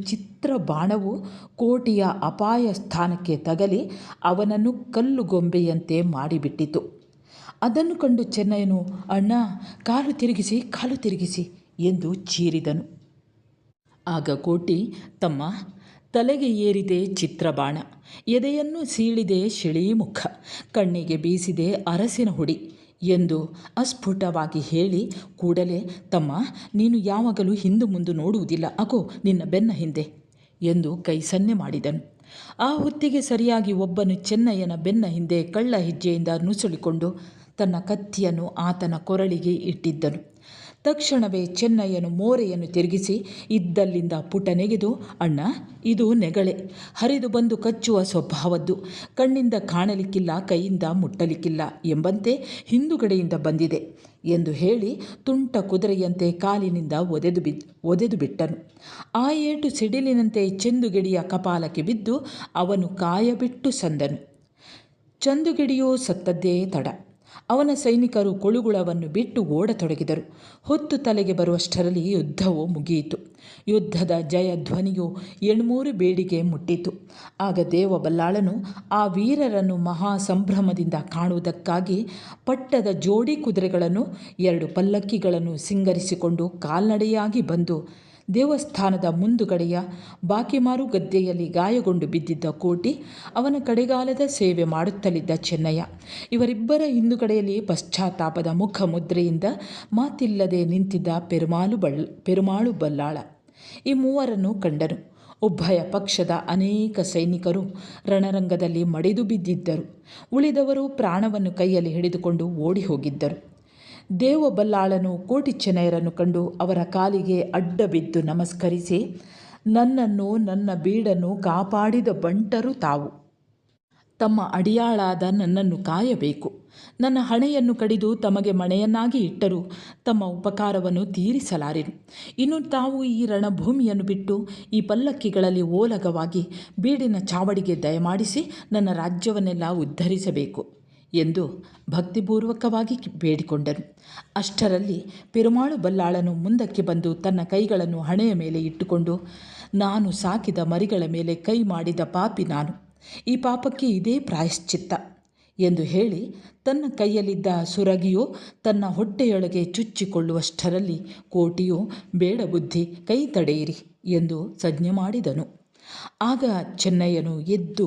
ಚಿತ್ರ ಬಾಣವು ಕೋಟಿಯ ಅಪಾಯ ಸ್ಥಾನಕ್ಕೆ ತಗಲಿ ಅವನನ್ನು ಕಲ್ಲುಗೊಂಬೆಯಂತೆ ಮಾಡಿಬಿಟ್ಟಿತು. ಅದನ್ನು ಕಂಡು ಚೆನ್ನಯ್ಯನು, ಅಣ್ಣ, ಕಾಲು ತಿರುಗಿಸಿ ಎಂದು ಚೀರಿದನು. ಆಗ ಕೋಟಿ, ತಮ್ಮ, ತಲೆಗೆ ಏರಿದೆ ಚಿತ್ರಬಾಣ, ಎದೆಯನ್ನು ಸೀಳಿದೆ ಶಿಳೀಮುಖ, ಕಣ್ಣಿಗೆ ಬೀಸಿದೆ ಅರಸಿನ ಹುಡಿ ಎಂದು ಅಸ್ಫುಟವಾಗಿ ಹೇಳಿ ಕೂಡಲೇ, ತಮ್ಮ, ನೀನು ಯಾವಾಗಲೂ ಹಿಂದು ಮುಂದು ನೋಡುವುದಿಲ್ಲ, ಅಗೋ ನಿನ್ನ ಬೆನ್ನ ಹಿಂದೆ ಎಂದು ಕೈ ಸನ್ನೆ ಮಾಡಿದನು. ಆ ಹೊತ್ತಿಗೆ ಸರಿಯಾಗಿ ಒಬ್ಬನು ಚೆನ್ನಯ್ಯನ ಬೆನ್ನ ಹಿಂದೆ ಕಳ್ಳ ಹೆಜ್ಜೆಯಿಂದ ನುಸುಳಿಕೊಂಡು ತನ್ನ ಕತ್ತಿಯನ್ನು ಆತನ ಕೊರಳಿಗೆ ಇಟ್ಟಿದ್ದನು. ತಕ್ಷಣವೇ ಚೆನ್ನಯ್ಯನು ಮೋರೆಯನ್ನು ತಿರುಗಿಸಿ ಇದ್ದಲ್ಲಿಂದ ಪುಟನೆಗೆದು, ಅಣ್ಣ, ಇದು ನೆಗಳೆ, ಹರಿದು ಬಂದು ಕಚ್ಚುವ ಸ್ವಭಾವದ್ದು, ಕಣ್ಣಿಂದ ಕಾಣಲಿಕ್ಕಿಲ್ಲ, ಕೈಯಿಂದ ಮುಟ್ಟಲಿಕ್ಕಿಲ್ಲ ಎಂಬಂತೆ ಹಿಂದುಗಡೆಯಿಂದ ಬಂದಿದೆ ಎಂದು ಹೇಳಿ ತುಂಟ ಕುದುರೆಯಂತೆ ಕಾಲಿನಿಂದ ಒದೆದು ಬಿಟ್ಟನು. ಆ ಏಟು ಸಿಡಿಲಿನಂತೆ ಚಂದುಗೆಡಿಯ ಕಪಾಲಕ್ಕೆ ಬಿದ್ದು ಅವನು ಕಾಯಬಿಟ್ಟು ಸಂದನು. ಚಂದುಗೆಡಿಯು ಸತ್ತದ್ದೇ ತಡ. ಅವನ ಸೈನಿಕರು ಕೊಳುಗುಳವನ್ನು ಬಿಟ್ಟು ಓಡತೊಡಗಿದರು. ಹೊತ್ತು ತಲೆಗೆ ಬರುವಷ್ಟರಲ್ಲಿ ಯುದ್ಧವು ಮುಗಿಯಿತು. ಯುದ್ಧದ ಜಯಧ್ವನಿಯು 800 ಬೇಡಿಗೆ ಮುಟ್ಟಿತು. ಆಗ ದೇವಬಲ್ಲಾಳನು ಆ ವೀರರನ್ನು ಮಹಾ ಸಂಭ್ರಮದಿಂದ ಕಾಣುವುದಕ್ಕಾಗಿ ಪಟ್ಟದ ಜೋಡಿ ಕುದುರೆಗಳನ್ನು 2 ಪಲ್ಲಕ್ಕಿಗಳನ್ನು ಸಿಂಗರಿಸಿಕೊಂಡು ಕಾಲ್ನಡೆಯಾಗಿ ಬಂದು ದೇವಸ್ಥಾನದ ಮುಂದುಗಡೆಯ ಬಾಕಿಮಾರು ಗದ್ದೆಯಲ್ಲಿ ಗಾಯಗೊಂಡು ಬಿದ್ದಿದ್ದ ಕೋಟಿ, ಅವನ ಕಡೆಗಾಲದ ಸೇವೆ ಮಾಡುತ್ತಲಿದ್ದ ಚೆನ್ನಯ್ಯ, ಇವರಿಬ್ಬರ ಹಿಂದುಗಡೆಯಲ್ಲಿ ಪಶ್ಚಾತ್ತಾಪದ ಮುಖ ಮುದ್ರೆಯಿಂದ ಮಾತಿಲ್ಲದೆ ನಿಂತಿದ್ದ ಪೆರುಮಾಳು ಬಲ್ಲಾಳ ಈ ಮೂವರನ್ನು ಕಂಡನು. ಉಭಯ ಪಕ್ಷದ ಅನೇಕ ಸೈನಿಕರು ರಣರಂಗದಲ್ಲಿ ಮಡಿದು ಬಿದ್ದಿದ್ದರು. ಉಳಿದವರು ಪ್ರಾಣವನ್ನು ಕೈಯಲ್ಲಿ ಹಿಡಿದುಕೊಂಡು ಓಡಿ ಹೋಗಿದ್ದರು. ದೇವಬಲ್ಲಾಳನು ಕೋಟಿ ಚೆನ್ನಯರನ್ನು ಕಂಡು ಅವರ ಕಾಲಿಗೆ ಅಡ್ಡ ಬಿದ್ದು ನಮಸ್ಕರಿಸಿ, ನನ್ನನ್ನು, ನನ್ನ ಬೀಡನ್ನು ಕಾಪಾಡಿದ ಬಂಟರು ತಾವು. ತಮ್ಮ ಅಡಿಯಾಳಾದ ನನ್ನನ್ನು ಕಾಯಬೇಕು. ನನ್ನ ಹಣೆಯನ್ನು ಕಡಿದು ತಮಗೆ ಮಣೆಯನ್ನಾಗಿ ಇಟ್ಟರೂ ತಮ್ಮ ಉಪಕಾರವನ್ನು ತೀರಿಸಲಾರೆನು. ಇನ್ನು ತಾವು ಈ ರಣಭೂಮಿಯನ್ನು ಬಿಟ್ಟು ಈ ಪಲ್ಲಕ್ಕಿಗಳಲ್ಲಿ ಓಲಗವಾಗಿ ಬೀಡಿನ ಚಾವಡಿಗೆ ದಯಮಾಡಿಸಿ ನನ್ನ ರಾಜ್ಯವನ್ನೆಲ್ಲ ಉದ್ಧರಿಸಬೇಕು ಎಂದು ಭಕ್ತಿಪೂರ್ವಕವಾಗಿ ಬೇಡಿಕೊಂಡನು. ಅಷ್ಟರಲ್ಲಿ ಪೆರುಮಾಳು ಬಲ್ಲಾಳನು ಮುಂದಕ್ಕೆ ಬಂದು ತನ್ನ ಕೈಗಳನ್ನು ಹಣೆಯ ಮೇಲೆ ಇಟ್ಟುಕೊಂಡು, ನಾನು ಸಾಕಿದ ಮರಿಗಳ ಮೇಲೆ ಕೈ ಮಾಡಿದ ಪಾಪಿ ನಾನು, ಈ ಪಾಪಕ್ಕೆ ಇದೇ ಪ್ರಾಯಶ್ಚಿತ್ತ ಎಂದು ಹೇಳಿ ತನ್ನ ಕೈಯಲ್ಲಿದ್ದ ಸುರಗಿಯು ತನ್ನ ಹೊಟ್ಟೆಯೊಳಗೆ ಚುಚ್ಚಿಕೊಳ್ಳುವಷ್ಟರಲ್ಲಿ ಕೋಟಿಯು, ಬೇಡ ಬುದ್ಧಿ, ಕೈ ತಡೆಯಿರಿ ಎಂದು ಸಂಜ್ಞೆ ಮಾಡಿದನು. ಆಗ ಚೆನ್ನಯ್ಯನು ಎದ್ದು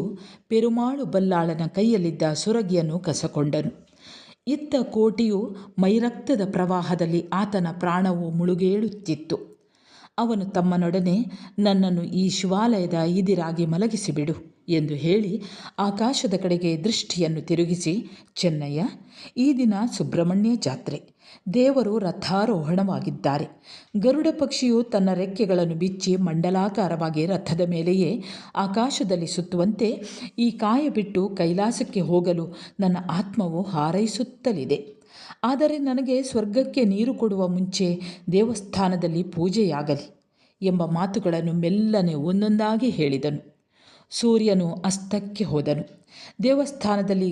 ಪೆರುಮಾಳು ಬಲ್ಲಾಳನ ಕೈಯಲ್ಲಿದ್ದ ಸುರಗಿಯನ್ನು ಕಸಕೊಂಡನು. ಇತ್ತ ಕೋಟಿಯು ಮೈರಕ್ತದ ಪ್ರವಾಹದಲ್ಲಿ ಆತನ ಪ್ರಾಣವು ಮುಳುಗೇಳುತ್ತಿತ್ತು. ಅವನು ತಮ್ಮನೊಡನೆ, ನನ್ನನ್ನು ಈ ಶಿವಾಲಯದ ಇದಿರಾಗಿ ಮಲಗಿಸಿಬಿಡು ಎಂದು ಹೇಳಿ ಆಕಾಶದ ಕಡೆಗೆ ದೃಷ್ಟಿಯನ್ನು ತಿರುಗಿಸಿ, ಚೆನ್ನಯ್ಯ, ಈ ದಿನ ಸುಬ್ರಹ್ಮಣ್ಯ ಜಾತ್ರೆ, ದೇವರು ರಥಾರೋಹಣವಾಗಿದ್ದಾರೆ. ಗರುಡ ಪಕ್ಷಿಯು ತನ್ನ ರೆಕ್ಕೆಗಳನ್ನು ಬಿಚ್ಚಿ ಮಂಡಲಾಕಾರವಾಗಿ ರಥದ ಮೇಲೆಯೇ ಆಕಾಶದಲ್ಲಿ ಸುತ್ತುವಂತೆ ಈ ಕಾಯ ಬಿಟ್ಟು ಕೈಲಾಸಕ್ಕೆ ಹೋಗಲು ನನ್ನ ಆತ್ಮವು ಹಾರೈಸುತ್ತಲಿದೆ. ಆದರೆ ನನಗೆ ಸ್ವರ್ಗಕ್ಕೆ ನೀರು ಕೊಡುವ ಮುಂಚೆ ದೇವಸ್ಥಾನದಲ್ಲಿ ಪೂಜೆಯಾಗಲಿ ಎಂಬ ಮಾತುಗಳನ್ನು ಮೆಲ್ಲನೆ ಒಂದೊಂದಾಗಿ ಹೇಳಿದನು. ಸೂರ್ಯನು ಅಸ್ತಕ್ಕೆ ಹೋದನು. ದೇವಸ್ಥಾನದಲ್ಲಿ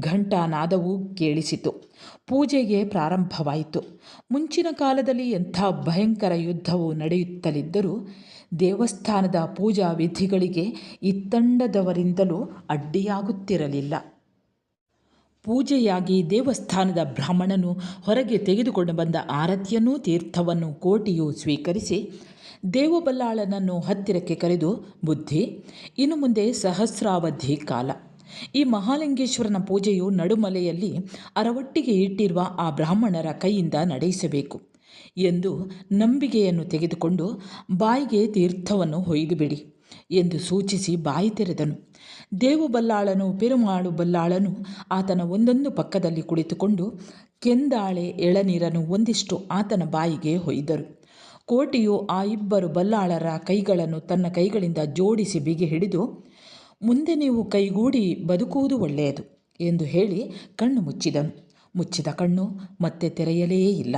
ಘಂಟಾನಾದವು ಕೇಳಿಸಿತು. ಪೂಜೆಗೆ ಪ್ರಾರಂಭವಾಯಿತು. ಮುಂಚಿನ ಕಾಲದಲ್ಲಿ ಎಂಥ ಭಯಂಕರ ಯುದ್ಧವು ನಡೆಯುತ್ತಲಿದ್ದರೂ ದೇವಸ್ಥಾನದ ಪೂಜಾ ವಿಧಿಗಳಿಗೆ ಇತ್ತಂಡದವರಿಂದಲೂ ಅಡ್ಡಿಯಾಗುತ್ತಿರಲಿಲ್ಲ. ಪೂಜೆಯಾಗಿ ದೇವಸ್ಥಾನದ ಬ್ರಾಹ್ಮಣನು ಹೊರಗೆ ತೆಗೆದುಕೊಂಡು ಬಂದ ಆರತಿಯನ್ನೂ ತೀರ್ಥವನ್ನು ಕೋಟಿಯು ಸ್ವೀಕರಿಸಿ ದೇವಬಲ್ಲಾಳನನ್ನು ಹತ್ತಿರಕ್ಕೆ ಕರೆದು, ಬುದ್ಧಿ, ಇನ್ನು ಮುಂದೆ ಸಹಸ್ರಾವಧಿ ಕಾಲ ಈ ಮಹಾಲಿಂಗೇಶ್ವರನ ಪೂಜೆಯು ನಡುಮಲೆಯಲ್ಲಿ ಅರವಟ್ಟಿಗೆ ಇಟ್ಟಿರುವ ಆ ಬ್ರಾಹ್ಮಣರ ಕೈಯಿಂದ ನಡೆಸಬೇಕು ಎಂದು ನಂಬಿಕೆಯನ್ನು ತೆಗೆದುಕೊಂಡು ಬಾಯಿಗೆ ತೀರ್ಥವನ್ನು ಹೊಯ್ದುಬಿಡಿ ಎಂದು ಸೂಚಿಸಿ ಬಾಯಿ ತೆರೆದನು. ದೇವಬಲ್ಲಾಳನು ಪೆರುಮಾಳು ಬಲ್ಲಾಳನು ಆತನ ಒಂದೊಂದು ಪಕ್ಕದಲ್ಲಿ ಕುಳಿತುಕೊಂಡು ಕೆಂದಾಳೆ ಎಳನೀರನ್ನು ಒಂದಿಷ್ಟು ಆತನ ಬಾಯಿಗೆ ಹೊಯ್ದರು. ಕೋಟಿಯು ಆ ಇಬ್ಬರು ಬಲ್ಲಾಳರ ಕೈಗಳನ್ನು ತನ್ನ ಕೈಗಳಿಂದ ಜೋಡಿಸಿ ಬಿಗಿ ಹಿಡಿದು, ಮುಂದೆ ನೀವು ಕೈಗೂಡಿ ಬದುಕುವುದು ಒಳ್ಳೆಯದು ಎಂದು ಹೇಳಿ ಕಣ್ಣು ಮುಚ್ಚಿದನು. ಮುಚ್ಚಿದ ಕಣ್ಣು ಮತ್ತೆ ತೆರೆಯಲೇ ಇಲ್ಲ.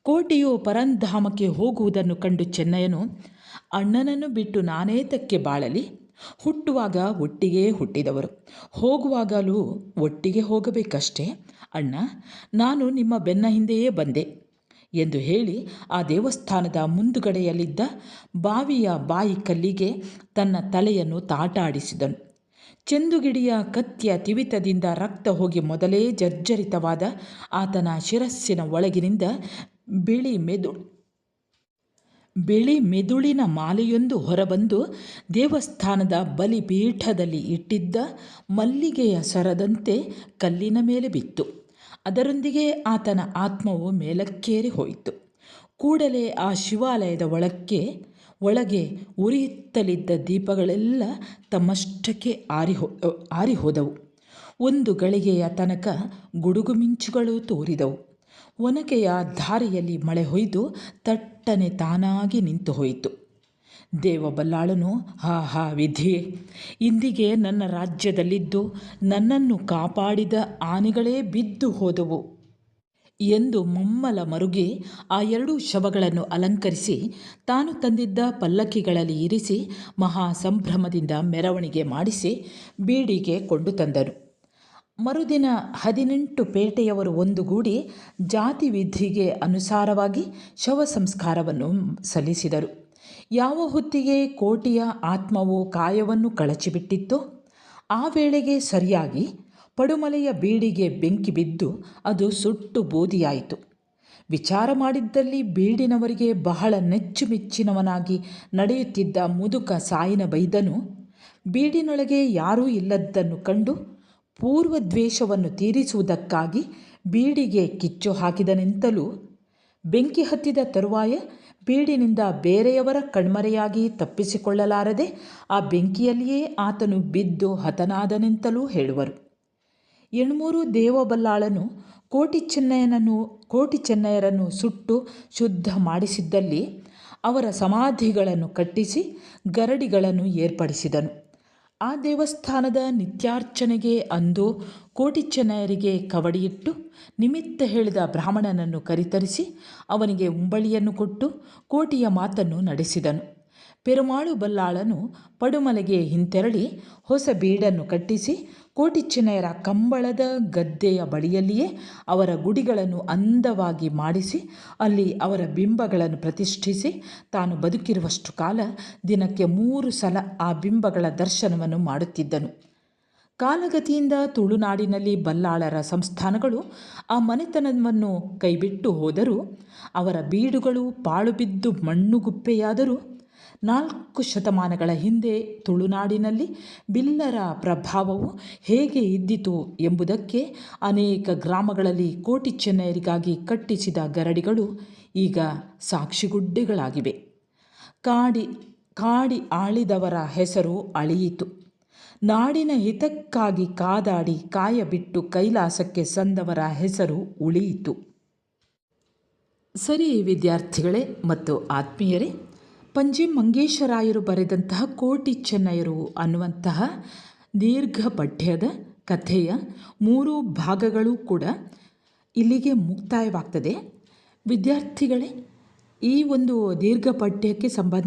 ಕೋಟಿಯು ಪರಂಧಾಮಕ್ಕೆ ಹೋಗುವುದನ್ನು ಕಂಡು ಚೆನ್ನಯ್ಯನು, ಅಣ್ಣನನ್ನು ಬಿಟ್ಟು ನಾನೇತಕ್ಕೆ ಬಾಳಲಿ? ಹುಟ್ಟುವಾಗ ಒಟ್ಟಿಗೇ ಹುಟ್ಟಿದವರು, ಹೋಗುವಾಗಲೂ ಒಟ್ಟಿಗೆ ಹೋಗಬೇಕಷ್ಟೇ. ಅಣ್ಣ, ನಾನು ನಿಮ್ಮ ಬೆನ್ನ ಹಿಂದೆಯೇ ಬಂದೆ ಎಂದು ಹೇಳಿ ಆ ದೇವಸ್ಥಾನದ ಮುಂದುಗಡೆಯಲ್ಲಿದ್ದ ಬಾವಿಯ ಬಾಯಿ ಕಲ್ಲಿಗೆ ತನ್ನ ತಲೆಯನ್ನು ತಾಟಾಡಿಸಿದನು. ಚೆಂದುಗಿಡಿಯ ಕತ್ತಿಯ ತಿವಿತದಿಂದ ರಕ್ತ ಹೋಗಿ ಮೊದಲೇ ಜರ್ಜರಿತವಾದ ಆತನ ಶಿರಸ್ಸಿನ ಒಳಗಿನಿಂದ ಬಿಳಿ ಮೆದುಳಿನ ಮಾಲೆಯೊಂದು ಹೊರಬಂದು ದೇವಸ್ಥಾನದ ಬಲಿಪೀಠದಲ್ಲಿ ಇಟ್ಟಿದ್ದ ಮಲ್ಲಿಗೆಯ ಸರದಂತೆ ಕಲ್ಲಿನ ಮೇಲೆ ಬಿತ್ತು. ಅದರೊಂದಿಗೆ ಆತನ ಆತ್ಮವು ಮೇಲಕ್ಕೇರಿ ಹೋಯಿತು. ಕೂಡಲೇ ಆ ಶಿವಾಲಯದ ಒಳಗೆ ಉರಿಯುತ್ತಲಿದ್ದ ದೀಪಗಳೆಲ್ಲ ತಮ್ಮಷ್ಟಕ್ಕೆ ಆರಿಹೋದವು. ಒಂದು ಗಳಿಗೆಯ ತನಕ ಗುಡುಗು ಮಿಂಚುಗಳು ತೋರಿದವು. ಒನಕೆಯ ಧಾರೆಯಲ್ಲಿ ಮಳೆ ಹೊಯ್ದು ತಟ್ಟನೆ ತಾನಾಗಿ ನಿಂತು ಹೋಯಿತು. ದೇವಬಲ್ಲಾಳನು, ಹಾ ವಿಧಿಯೇ, ಇಂದಿಗೆ ನನ್ನ ರಾಜ್ಯದಲ್ಲಿದ್ದು ನನ್ನನ್ನು ಕಾಪಾಡಿದ ಆನೆಗಳೇ ಬಿದ್ದು ಹೋದವು ಎಂದು ಮುಮ್ಮಲ ಮರುಗಿ ಆ ಎರಡೂ ಶವಗಳನ್ನು ಅಲಂಕರಿಸಿ ತಾನು ತಂದಿದ್ದ ಪಲ್ಲಕ್ಕಿಗಳಲ್ಲಿ ಇರಿಸಿ ಮಹಾ ಸಂಭ್ರಮದಿಂದ ಮೆರವಣಿಗೆ ಮಾಡಿಸಿ ಬೀಡಿಗೆ ಕೊಂಡು ತಂದನು. ಮರುದಿನ 18 ಪೇಟೆಯವರು ಒಂದುಗೂಡಿ ಜಾತಿ ವಿಧಿಗೆ ಅನುಸಾರವಾಗಿ ಶವ ಸಂಸ್ಕಾರವನ್ನು ಸಲ್ಲಿಸಿದರು. ಯಾವ ಹೊತ್ತಿಗೆ ಕೋಟಿಯ ಆತ್ಮವು ಕಾಯವನ್ನು ಕಳಚಿಬಿಟ್ಟಿತ್ತೋ ಆ ವೇಳೆಗೆ ಸರಿಯಾಗಿ ಪಡುಮಲೆಯ ಬೀಡಿಗೆ ಬೆಂಕಿ ಬಿದ್ದು ಅದು ಸುಟ್ಟು ಬೂದಿಯಾಯಿತು. ವಿಚಾರ ಮಾಡಿದ್ದಲ್ಲಿ ಬೀಡಿನವರಿಗೆ ಬಹಳ ನೆಚ್ಚುಮೆಚ್ಚಿನವನಾಗಿ ನಡೆಯುತ್ತಿದ್ದ ಮುದುಕ ಸಾಯಿನ ಬೈದನು ಬೀಡಿನೊಳಗೆ ಯಾರೂ ಇಲ್ಲದ್ದನ್ನು ಕಂಡು ಪೂರ್ವದ್ವೇಷವನ್ನು ತೀರಿಸುವುದಕ್ಕಾಗಿ ಬೀಡಿಗೆ ಕಿಚ್ಚು ಹಾಕಿದನೆಂತಲೂ, ಬೆಂಕಿ ಹತ್ತಿದ ತರುವಾಯ ಬೀಡಿನಿಂದ ಬೇರೆಯವರ ಕಣ್ಮರೆಯಾಗಿ ತಪ್ಪಿಸಿಕೊಳ್ಳಲಾರದೆ ಆ ಬೆಂಕಿಯಲ್ಲಿಯೇ ಆತನು ಬಿದ್ದು ಹತನಾದನೆಂತಲೂ ಹೇಳುವರು. ಎಣ್ಮೂರು ದೇವಬಲ್ಲಾಳನು ಕೋಟಿ ಚೆನ್ನಯರನ್ನು ಸುಟ್ಟು ಶುದ್ಧ ಮಾಡಿಸಿದ್ದಲ್ಲಿ ಅವರ ಸಮಾಧಿಗಳನ್ನು ಕಟ್ಟಿಸಿ ಗರಡಿಗಳನ್ನು ಏರ್ಪಡಿಸಿದನು. ಆ ದೇವಸ್ಥಾನದ ನಿತ್ಯಾರ್ಚನೆಗೆ ಅಂದು ಕೋಟಿ ಚೆನ್ನಯರಿಗೆ ಕವಡಿಯಿಟ್ಟು ನಿಮಿತ್ತ ಹೇಳಿದ ಬ್ರಾಹ್ಮಣನನ್ನು ಕರಿತರಿಸಿ ಅವನಿಗೆ ಉಂಬಳಿಯನ್ನು ಕೊಟ್ಟು ಕೋಟಿಯ ಮಾತನ್ನು ನಡೆಸಿದನು. ಪೆರುಮಾಳು ಬಲ್ಲಾಳನು ಪಡುಮಲೆಗೆ ಹಿಂತೆರಳಿ ಹೊಸ ಬೀಡನ್ನು ಕಟ್ಟಿಸಿ ಕೋಟಿ ಚೆನ್ನಯರ ಕಂಬಳದ ಗದ್ದೆಯ ಬಳಿಯಲ್ಲಿಯೇ ಅವರ ಗುಡಿಗಳನ್ನು ಅಂದವಾಗಿ ಮಾಡಿಸಿ ಅಲ್ಲಿ ಅವರ ಬಿಂಬಗಳನ್ನು ಪ್ರತಿಷ್ಠಿಸಿ ತಾನು ಬದುಕಿರುವಷ್ಟು ಕಾಲ ದಿನಕ್ಕೆ 3 ಸಲ ಆ ಬಿಂಬಗಳ ದರ್ಶನವನ್ನು ಮಾಡುತ್ತಿದ್ದನು. ಕಾಲಗತಿಯಿಂದ ತುಳುನಾಡಿನಲ್ಲಿ ಬಲ್ಲಾಳರ ಸಂಸ್ಥಾನಗಳು ಆ ಮನೆತನವನ್ನು ಕೈಬಿಟ್ಟು ಹೋದರೂ ಅವರ ಬೀಡುಗಳು ಪಾಳು ಬಿದ್ದು ಮಣ್ಣುಗುಪ್ಪೆಯಾದರೂ 4 ಶತಮಾನಗಳ ಹಿಂದೆ ತುಳುನಾಡಿನಲ್ಲಿ ಬಿಲ್ಲರ ಪ್ರಭಾವವು ಹೇಗೆ ಇದ್ದಿತು ಎಂಬುದಕ್ಕೆ ಅನೇಕ ಗ್ರಾಮಗಳಲ್ಲಿ ಕೋಟಿ ಚೆನ್ನಯರಿಗಾಗಿ ಕಟ್ಟಿಸಿದ ಗರಡಿಗಳು ಈಗ ಸಾಕ್ಷಿಗುಡ್ಡೆಗಳಾಗಿವೆ. ಕಾಡಿ ಆಳಿದವರ ಹೆಸರು ಅಳಿಯಿತು. ನಾಡಿನ ಹಿತಕ್ಕಾಗಿ ಕಾದಾಡಿ ಕಾಯ ಬಿಟ್ಟು ಕೈಲಾಸಕ್ಕೆ ಸಂದವರ ಹೆಸರು ಉಳಿಯಿತು. ಸರಿ ವಿದ್ಯಾರ್ಥಿಗಳೇ ಮತ್ತು ಆತ್ಮೀಯರೇ, ಪಂಜೆ ಮಂಗೇಶರಾಯರು ಬರೆದಂತಹ ಕೋಟಿ ಚೆನ್ನಯರು ಅನ್ನುವಂತಹ ದೀರ್ಘ ಪಠ್ಯದ ಕಥೆಯ 3 ಭಾಗಗಳು ಕೂಡ ಇಲ್ಲಿಗೆ ಮುಕ್ತಾಯವಾಗ್ತದೆ. ವಿದ್ಯಾರ್ಥಿಗಳೇ, ಈ ಒಂದು ದೀರ್ಘ ಪಠ್ಯಕ್ಕೆ